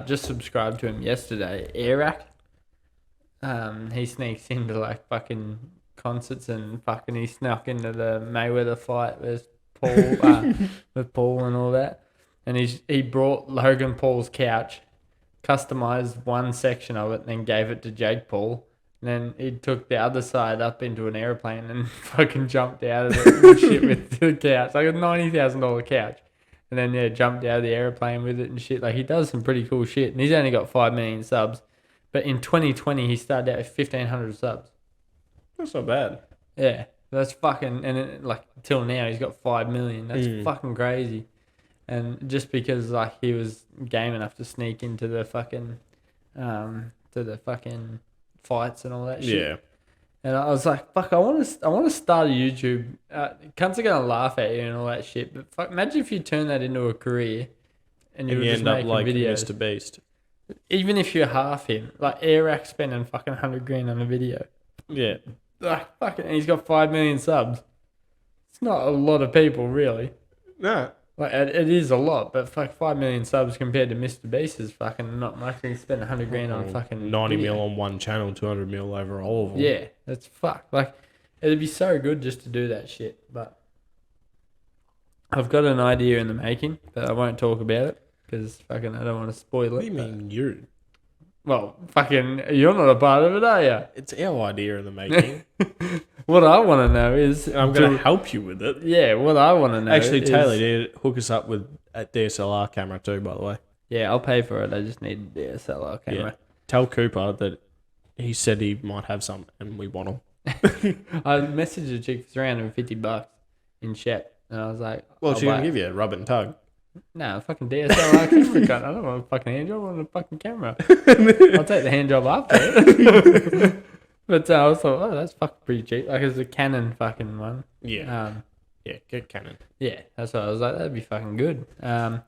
just subscribed to him yesterday, Airac. He sneaks into like fucking concerts and fucking he snuck into the Mayweather fight with Paul and all that. And he brought Logan Paul's couch, customized one section of it, and then gave it to Jake Paul. And then he took the other side up into an airplane and fucking jumped out of it and shit with the couch. Like a $90,000 couch. And then, jumped out of the airplane with it and shit. Like, he does some pretty cool shit. And he's only got 5 million subs. But in 2020, he started out with 1,500 subs. That's not bad. Yeah. That's fucking... And, till now, he's got 5 million. That's fucking crazy. And just because, like, he was game enough to sneak into the fucking... fights and all that shit. Yeah. And I was like, fuck, I want to start a YouTube. Cunts are going to laugh at you and all that shit. But fuck, imagine if you turn that into a career and you were just end up making like videos. Mr. Beast. Even if you're half him. Like, Airac spending fucking 100 grand on a video. Yeah. Like, fucking, and he's got 5 million subs. It's not a lot of people, really. No. Like, it is a lot, but fuck, 5 million subs compared to Mr. Beast is fucking not much. He spent 100 grand on fucking 90 video. mil on one channel, 200 mil over all of them. Yeah, that's fucked. Like, it'd be so good just to do that shit, but I've got an idea in the making, but I won't talk about it because fucking I don't want to spoil it. What do you mean you? Well, fucking, you're not a part of it, are you? It's our idea in the making. What I want to know is... And I'm going to help you with it. Yeah, what I want to know Actually, is... Taylor did hook us up with a DSLR camera too, by the way. Yeah, I'll pay for it. I just need a DSLR camera. Yeah. Tell Cooper that he said he might have some and we want them. I messaged a chick for $350 in Shep, and I was like... Well, I'll she's going buy to it. give you a rub and tug. No, fucking DSLR camera cut. I don't want a fucking hand job. I want a fucking camera. I'll take the hand job after it. But I was like, oh, that's fucking pretty cheap. Like, it's a Canon fucking one. Yeah. Yeah, get Canon. Yeah, that's what I was like. That'd be fucking good. But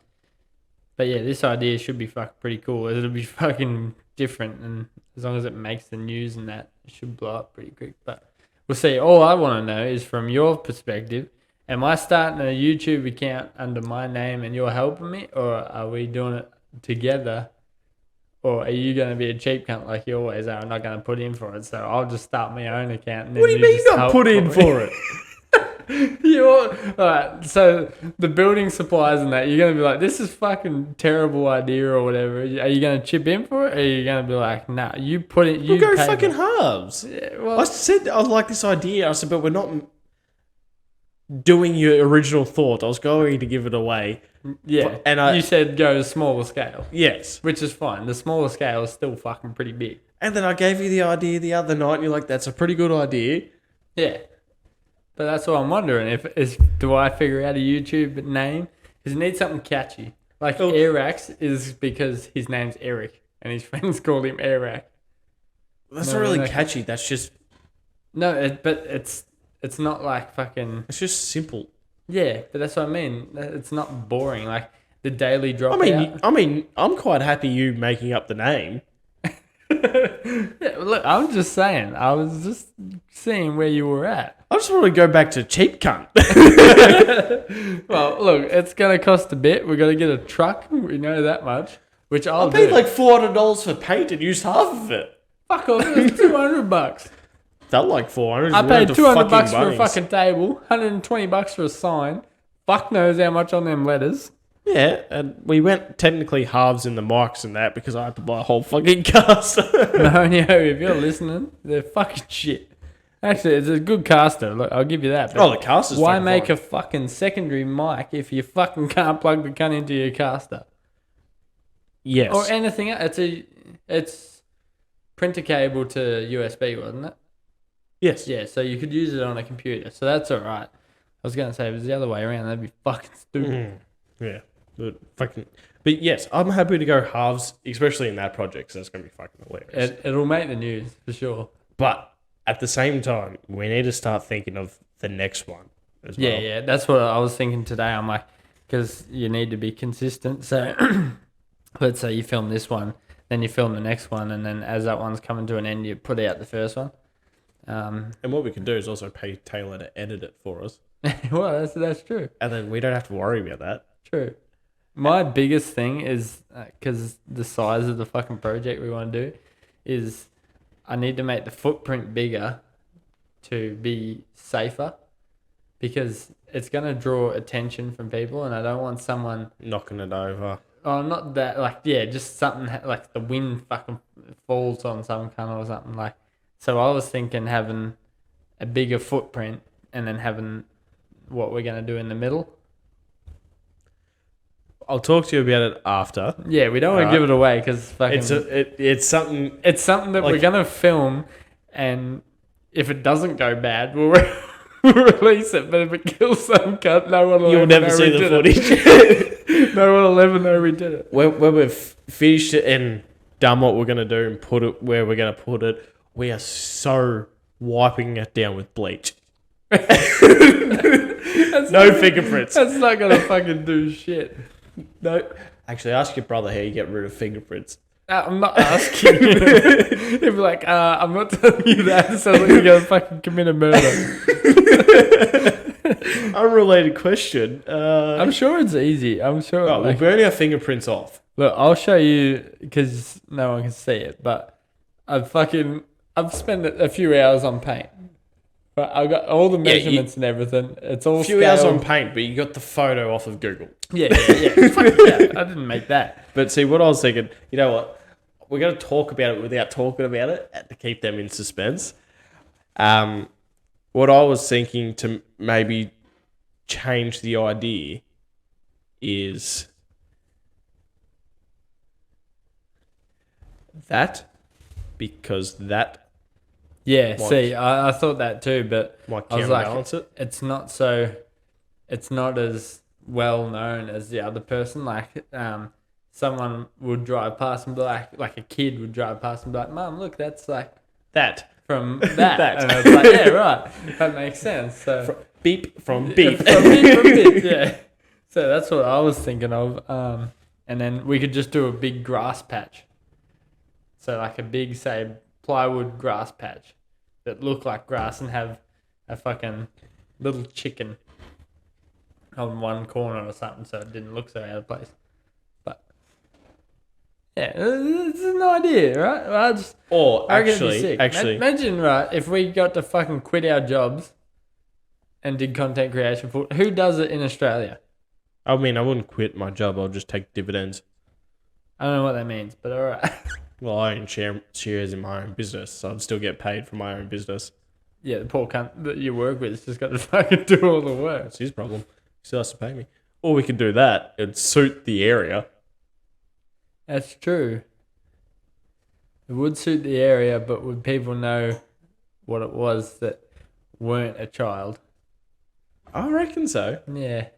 yeah, this idea should be fucking pretty cool. It'll be fucking different, and as long as it makes the news and that, it should blow up pretty quick. But we'll see. All I want to know is from your perspective, am I starting a YouTube account under my name and you're helping me, or are we doing it together? Or are you going to be a cheap cunt like you always are and not going to put in for it? So I'll just start my own account. And then What do you mean just not help put in for it? Alright, so the building supplies and that, you're going to be like, this is fucking terrible idea or whatever. Are you going to chip in for it? Or are you going to be like, nah, you put it, you We'll go pay fucking for it? halves. Yeah, well, I said I like this idea. I said, but we're not doing your original thought. I was going to give it away. yeah. And you said go to smaller scale, yes. which is fine. The smaller scale is still fucking pretty big. And then I gave you the idea the other night, and you're like, that's a pretty good idea. Yeah. But that's what I'm wondering. Do I figure out a YouTube name? Because it needs something catchy. Like Airax is because his name's Eric and his friends call him Airax. That's not really catchy. That's just... No, but it's not like fucking... It's just simple. Yeah, but that's what I mean. It's not boring. Like the daily drop. I mean, I'm quite happy you making up the name. Yeah, look, I'm just saying. I was just seeing where you were at. I just want to go back to cheap cunt. Well, look, it's gonna cost a bit. We're gonna get a truck. We know that much. Which I'll I paid do. like $400 for paint and used half of it. Fuck off! It was $200. Felt like 400. I paid $200 for a bunnies. fucking table. $120 for a sign. Fuck knows how much on them letters. Yeah, and we went technically halves in the mics and that because I had to buy a whole fucking caster. No, if you're listening, they're fucking shit. Actually, it's a good caster. Look, I'll give you that. Oh, the caster's why fucking make fine. a fucking secondary mic if you fucking can't plug the cunt into your caster Yes. or anything else? It's printer cable to USB, wasn't it? Yes. Yeah, so you could use it on a computer, so that's all right. I was gonna say if it was the other way around, that'd be fucking stupid. Yeah. But yes, I'm happy to go halves, especially in that project, so that's going to be fucking hilarious. It'll make the news for sure. But at the same time, we need to start thinking of the next one as well. Yeah, that's what I was thinking today. I'm like, because you need to be consistent. So let's say you film this one, then you film the next one, and then as that one's coming to an end, you put out the first one. And what we can do is also pay Taylor to edit it for us. Well, that's true. And then we don't have to worry about that. True. My biggest thing is, because the size of the fucking project we want to do, is I need to make the footprint bigger to be safer, because it's going to draw attention from people, and I don't want someone Knocking it over. Oh, not that, like, yeah, just something like the wind fucking falls on some kind or something like. So I was thinking having a bigger footprint and then having what we're going to do in the middle. I'll talk to you about it after. Yeah, we don't want to give it away because fucking... It's something... It's something that we're going to film, and if it doesn't go bad, we'll release it. But if it kills some cunt, no one will You'll ever never know see we the did footage. it. No one will ever know we did it. When we've finished it and done what we're going to do and put it where we're going to put it, we are so wiping it down with bleach. No fingerprints. That's not going to fucking do shit. No. Actually, ask your brother how you get rid of fingerprints. I'm not asking you. He'd be like, I'm not telling you that. It sounds like you're going to fucking commit a murder. Unrelated question. I'm sure it's easy. I'm sure. Oh, we'll burn our fingerprints off. Look, I'll show you because no one can see it, but I've spent a few hours on paint. But I've got all the measurements and everything. It's all A few hours scaled. on paint, but you got the photo off of Google. Yeah. Fuck yeah. I didn't make that. But see, what I was thinking, you know what? We're going to talk about it without talking about it to keep them in suspense. What I was thinking to maybe change the idea is that, because that Yeah, Might- see, I thought that too, but might I was like, counterbalance it. it's not as well known as the other person. Like, someone would drive past and be like a kid would drive past and be like, Mum, look, that's like That. from that. That. And I was like, yeah, right. That makes sense. So Beep from beep. From beep, yeah. So that's what I was thinking of. And then we could just do a big grass patch. So like a big, say, plywood grass patch that look like grass and have a fucking little chicken on one corner or something, so it didn't look so out of place. But yeah, it's an idea, right? Or I reckon it'd be actually, sick. Imagine, right, if we got to fucking quit our jobs and did content creation full. Who does it in Australia? I mean, I wouldn't quit my job. I'll just take dividends. I don't know what that means, but all right. Well, I own shares in my own business, so I'd still get paid for my own business. Yeah, the poor cunt that you work with has just got to fucking do all the work. That's his problem. He still has to pay me. Or we could do that. It'd suit the area. That's true. It would suit the area, but would people know what it was that weren't a child? I reckon so. Yeah.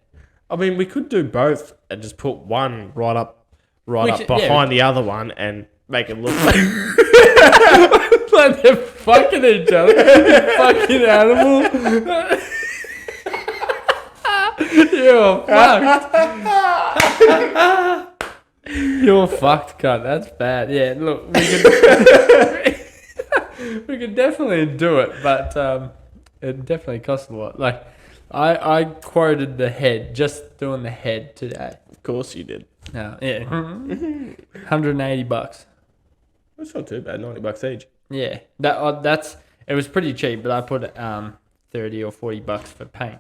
I mean, we could do both and just put one right up should- behind the other one and make it look like... Like they're fucking each other. You fucking animal. You're fucked. You're fucked, cunt. That's bad. Yeah, look, we could definitely do it, but it definitely costs a lot. Like, I quoted the head, just doing the head today. Of course you did. No, yeah. $180. That's not too bad. $90 each. Yeah, that's it was pretty cheap, but I put $30 or $40 for paint.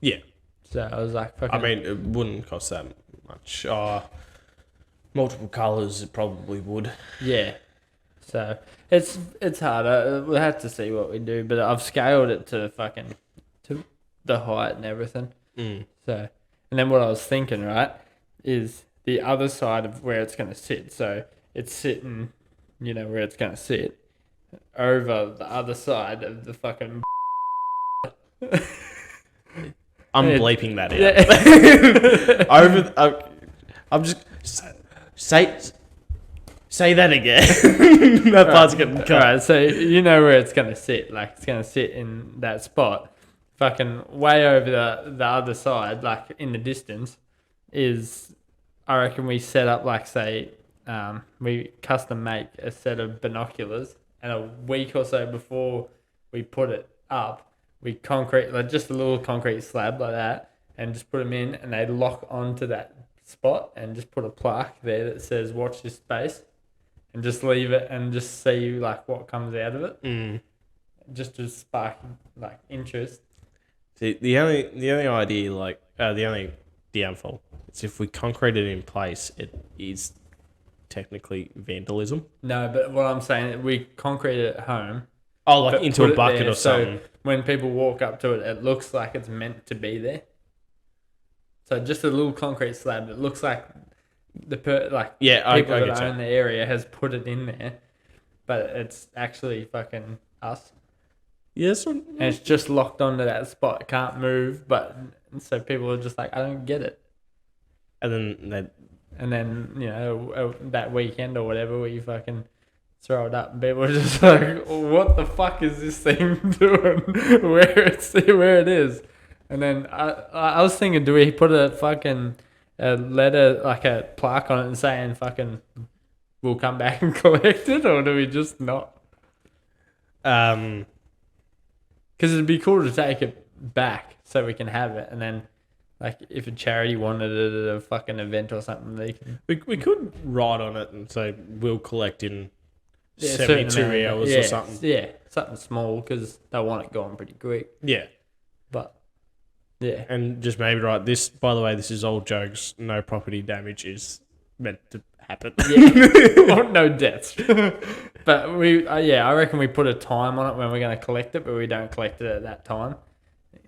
Yeah. So I was like, fucking. I mean, it wouldn't cost that much. Multiple colours, it probably would. Yeah. So it's hard. We'll have to see what we do, but I've scaled it to the height and everything. Mm. So, and then what I was thinking, right, is the other side of where it's going to sit. So it's sitting, where it's going to sit over the other side of the fucking. I'm bleeping that out. Yeah. I'm just say that again. That part's getting cut. Alright, so you know where it's gonna sit. Like it's gonna sit in that spot. Fucking way over the other side, like in the distance, is I reckon we set up like say we custom make a set of binoculars, and a week or so before we put it up, we concrete like just a little concrete slab like that, and just put them in, and they lock onto that spot, and just put a plaque there that says "Watch this space," and just leave it, and just see like what comes out of it, just to spark like interest. See, the only idea, like the only downfall, is if we concrete it in place, it is technically vandalism. No, but what I'm saying, we concrete it at home. Oh, like into a bucket there, or something. So when people walk up to it, it looks like it's meant to be there. So just a little concrete slab that looks like people that own the area has put it in there, but it's actually fucking us. Yes, and it's just locked onto that spot, can't move. But so people are just like, I don't get it. And then that weekend or whatever, where you fucking throw it up, and people are just like, what the fuck is this thing doing? where it is? And then I was thinking, do we put a fucking letter, like a plaque on it and saying fucking we'll come back and collect it, or do we just not? Because it'd be cool to take it back so we can have it, and then like if a charity wanted it at a fucking event or something, they can. We could write on it and say we'll collect in 72 hours or something. Yeah, something small because they want it going pretty quick. Yeah. But yeah, and just maybe write this. By the way, this is all jokes. No property damage is meant to happen. Yeah, no deaths. But I reckon we put a time on it when we're going to collect it, but we don't collect it at that time.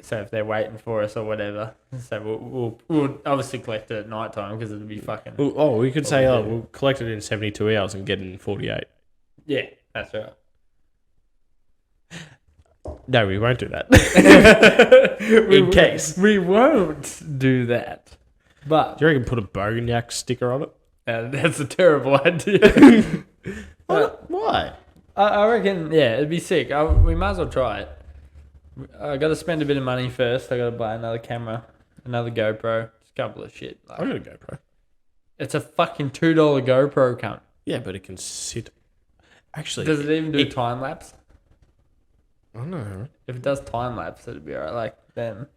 So if they're waiting for us or whatever, so we'll obviously collect it at night time because it'll be fucking. We could say we'll collect it in 72 hours and get it in 48. Yeah, that's right. No, we won't do that. In case. We won't do that. But do you reckon put a Bogan Yack sticker on it? That's a terrible idea. Why? I reckon, it'd be sick. We might as well try it. I got to spend a bit of money first. I got to buy another camera, another GoPro, just a couple of shit. I got a GoPro. It's a fucking $2 GoPro, cunt. Yeah, but it can sit. Actually, does it even do time lapse? I don't know. If it does time lapse, it'd be alright. Like then,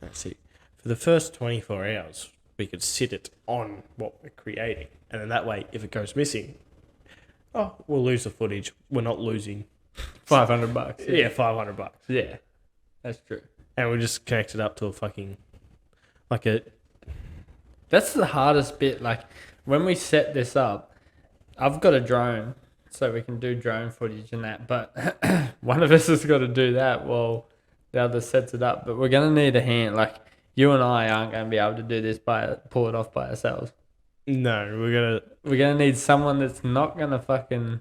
let's see. For the first 24 hours, we could sit it on what we're creating, and then that way, if it goes missing, we'll lose the footage. We're not losing $500. Yeah, $500. Yeah, that's true. And we just connect it up to a fucking, like a... That's the hardest bit. Like, when we set this up, I've got a drone, so we can do drone footage and that. But one of us has got to do that while the other sets it up. But we're going to need a hand. Like, you and I aren't going to be able to do this pull it off by ourselves. No, We're gonna need someone that's not gonna fucking.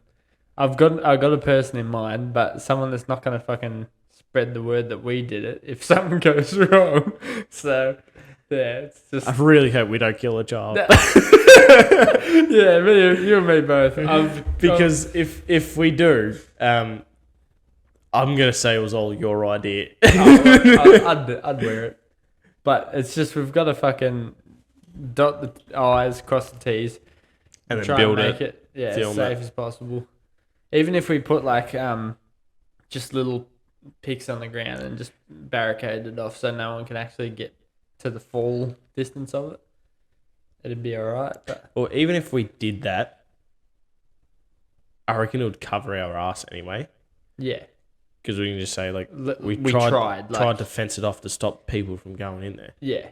I've got a person in mind, but someone that's not gonna fucking spread the word that we did it if something goes wrong. So yeah, it's just. I really hope we don't kill a child. Yeah, you and me both. Because if we do, I'm gonna say it was all your idea. I'd wear it, but it's just we've got to fucking dot the I's, cross the T's, and then try build and make it as safe as possible. Even if we put like just little picks on the ground and just barricade it off so no one can actually get to the fall distance of it, it'd be alright. Or even if we did that, I reckon it would cover our ass anyway. Yeah. Because we can just say like we tried to fence it off to stop people from going in there. Yeah.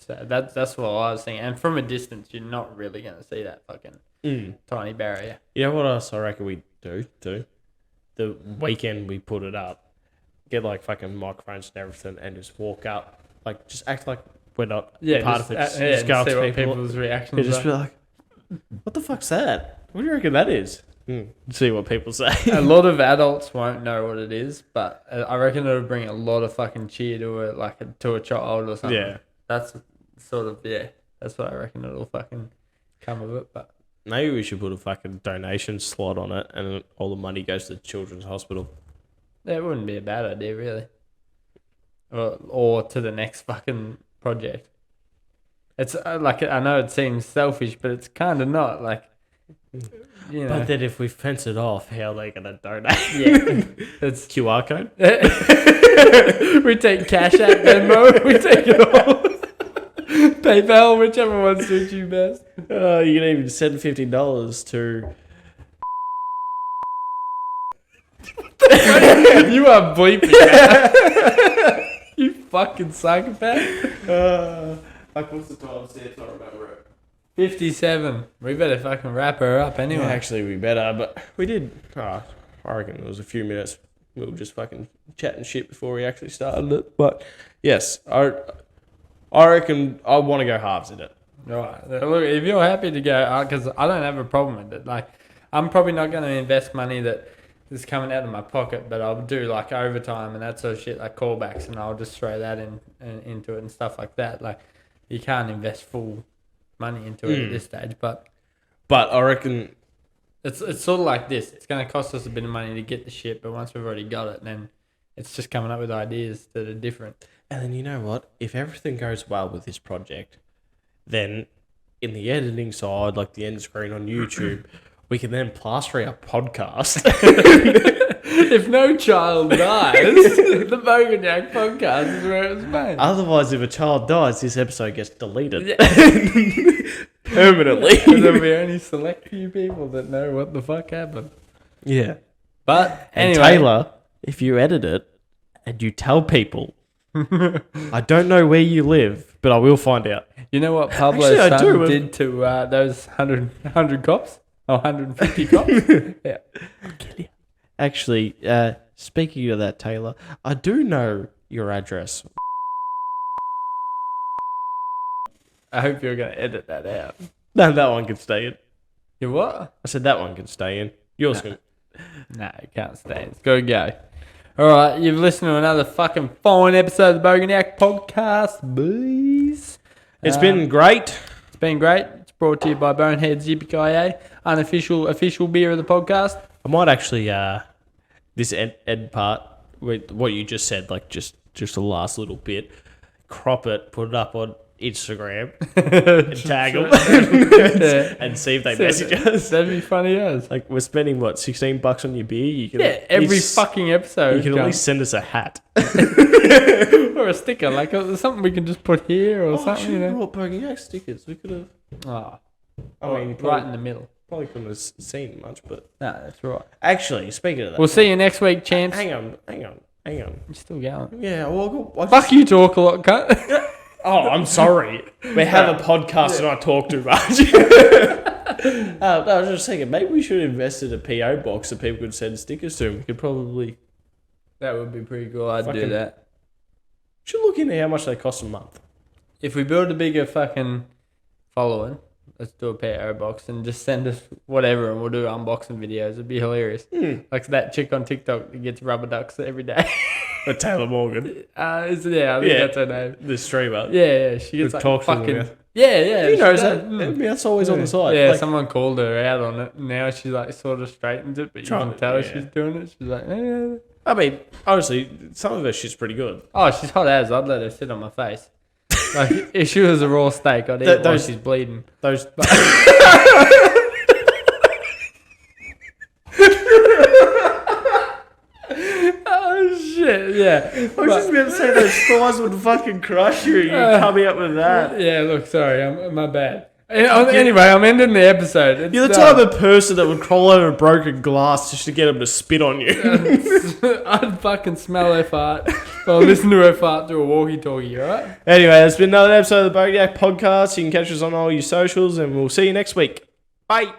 So that's what I was thinking. And from a distance, you're not really going to see that fucking tiny barrier. You know what else I reckon we do? The weekend we put it up, get like fucking microphones and everything and just walk up. Like, just act like we're not part of it. Just go up to people's reactions are. Just be like, what the fuck's that? What do you reckon that is? See what people say. A lot of adults won't know what it is, but I reckon it'll bring a lot of fucking cheer to to a child or something. Yeah. That's sort of, that's what I reckon it'll fucking come of it. But maybe we should put a fucking donation slot on it and all the money goes to the Children's Hospital. That wouldn't be a bad idea, really. Or to the next fucking project. It's like, I know it seems selfish, but it's kind of not. Like, you know. But then if we fence it off, how are they going to donate? Yeah. It's QR code? We take Cash App, Venmo, we take it all. PayPal, whichever one suits you best. You can even send $50 to... You are bleeping that. You fucking psychopath. Like, what's the time? I don't remember it. 57. We better fucking wrap her up anyway. Yeah, actually, we better, but we did. I reckon it was a few minutes. We were just fucking chatting shit before we actually started it. But yes, I reckon I want to go halves in it. Right. Look, if you're happy to go, because I don't have a problem with it. Like, I'm probably not going to invest money that is coming out of my pocket, but I'll do like overtime and that sort of shit, like callbacks, and I'll just throw that into it and stuff like that. Like, you can't invest full money into it at this stage, but I reckon it's sort of like this. It's going to cost us a bit of money to get the shit, but once we've already got it, then it's just coming up with ideas that are different. And then you know what? If everything goes well with this project, then in the editing side, like the end screen on YouTube, we can then plaster our podcast. If no child dies, the Bogan Yack podcast is where it's made. Otherwise, if a child dies, this episode gets deleted. Yeah. Permanently. And there'll be only select few people that know what the fuck happened. Yeah. But And anyway, Taylor, if you edit it and you tell people, I don't know where you live, but I will find out. you know what Pablo's Actually, son did to those 100 cops? Oh, 150 cops? Yeah. Actually, speaking of that, Taylor, I do know your address. I hope you're going to edit that out. No, that one can stay in. You what? I said that one can stay in. Yours can. No, it can't stay. It's got to go. All right, you've listened to another fucking fine episode of the Bogan Yack podcast, boys. It's been great. It's been great. It's brought to you by Boneheads Yippee-ki-yay, unofficial official beer of the podcast. I might actually, this ed part, with what you just said, like just the last little bit, crop it, put it up on Instagram, and tag them, and see if they message us. That'd be funny as. Like, we're spending, what, $16 on your beer? You can every fucking episode. You can at least send us a hat. Or a sticker, like something we can just put here or something, you know. What Bogan Yack stickers? We could have... Oh, I mean, right in the middle. Probably couldn't have seen much, but... No, that's right. Actually, speaking of that... We'll see you next week, champs. Hang on. Hang on. You're still going. Yeah, well, Fuck you, talk a lot, cunt. Oh, I'm sorry. We have a podcast and I talk too much. No, I was just thinking, maybe we should invest in a PO box that people could send stickers to. We could probably... That would be pretty cool. I'd do that. Should look into how much they cost a month. If we build a bigger fucking following, let's do a PO box and just send us whatever and we'll do unboxing videos. It'd be hilarious. Like that chick on TikTok that gets rubber ducks every day. But Taylor Morgan. I think that's her name. The streamer. Yeah, she gets like fucking... Yeah. He knows that. That's always on the side. Yeah, like, someone called her out on it. Now she's like sort of straightens it, but you can tell she's doing it. She's like, eh. I mean, honestly, some of her shit's pretty good. Oh, she's hot as. I'd let her sit on my face. Like, if she was a raw steak, I'd eat it while she's bleeding. Those... Oh, shit, yeah. I was just about to say those thighs would fucking crush you. You're coming up with that. Yeah, look, sorry. My bad. Anyway, I'm ending the episode. You're the type of person that would crawl over broken glass just to get him to spit on you. I'd fucking smell her fart or listen to her fart through a walkie-talkie, alright? Anyway, that's been another episode of the Bogan Yack podcast. You can catch us on all your socials and we'll see you next week. Bye.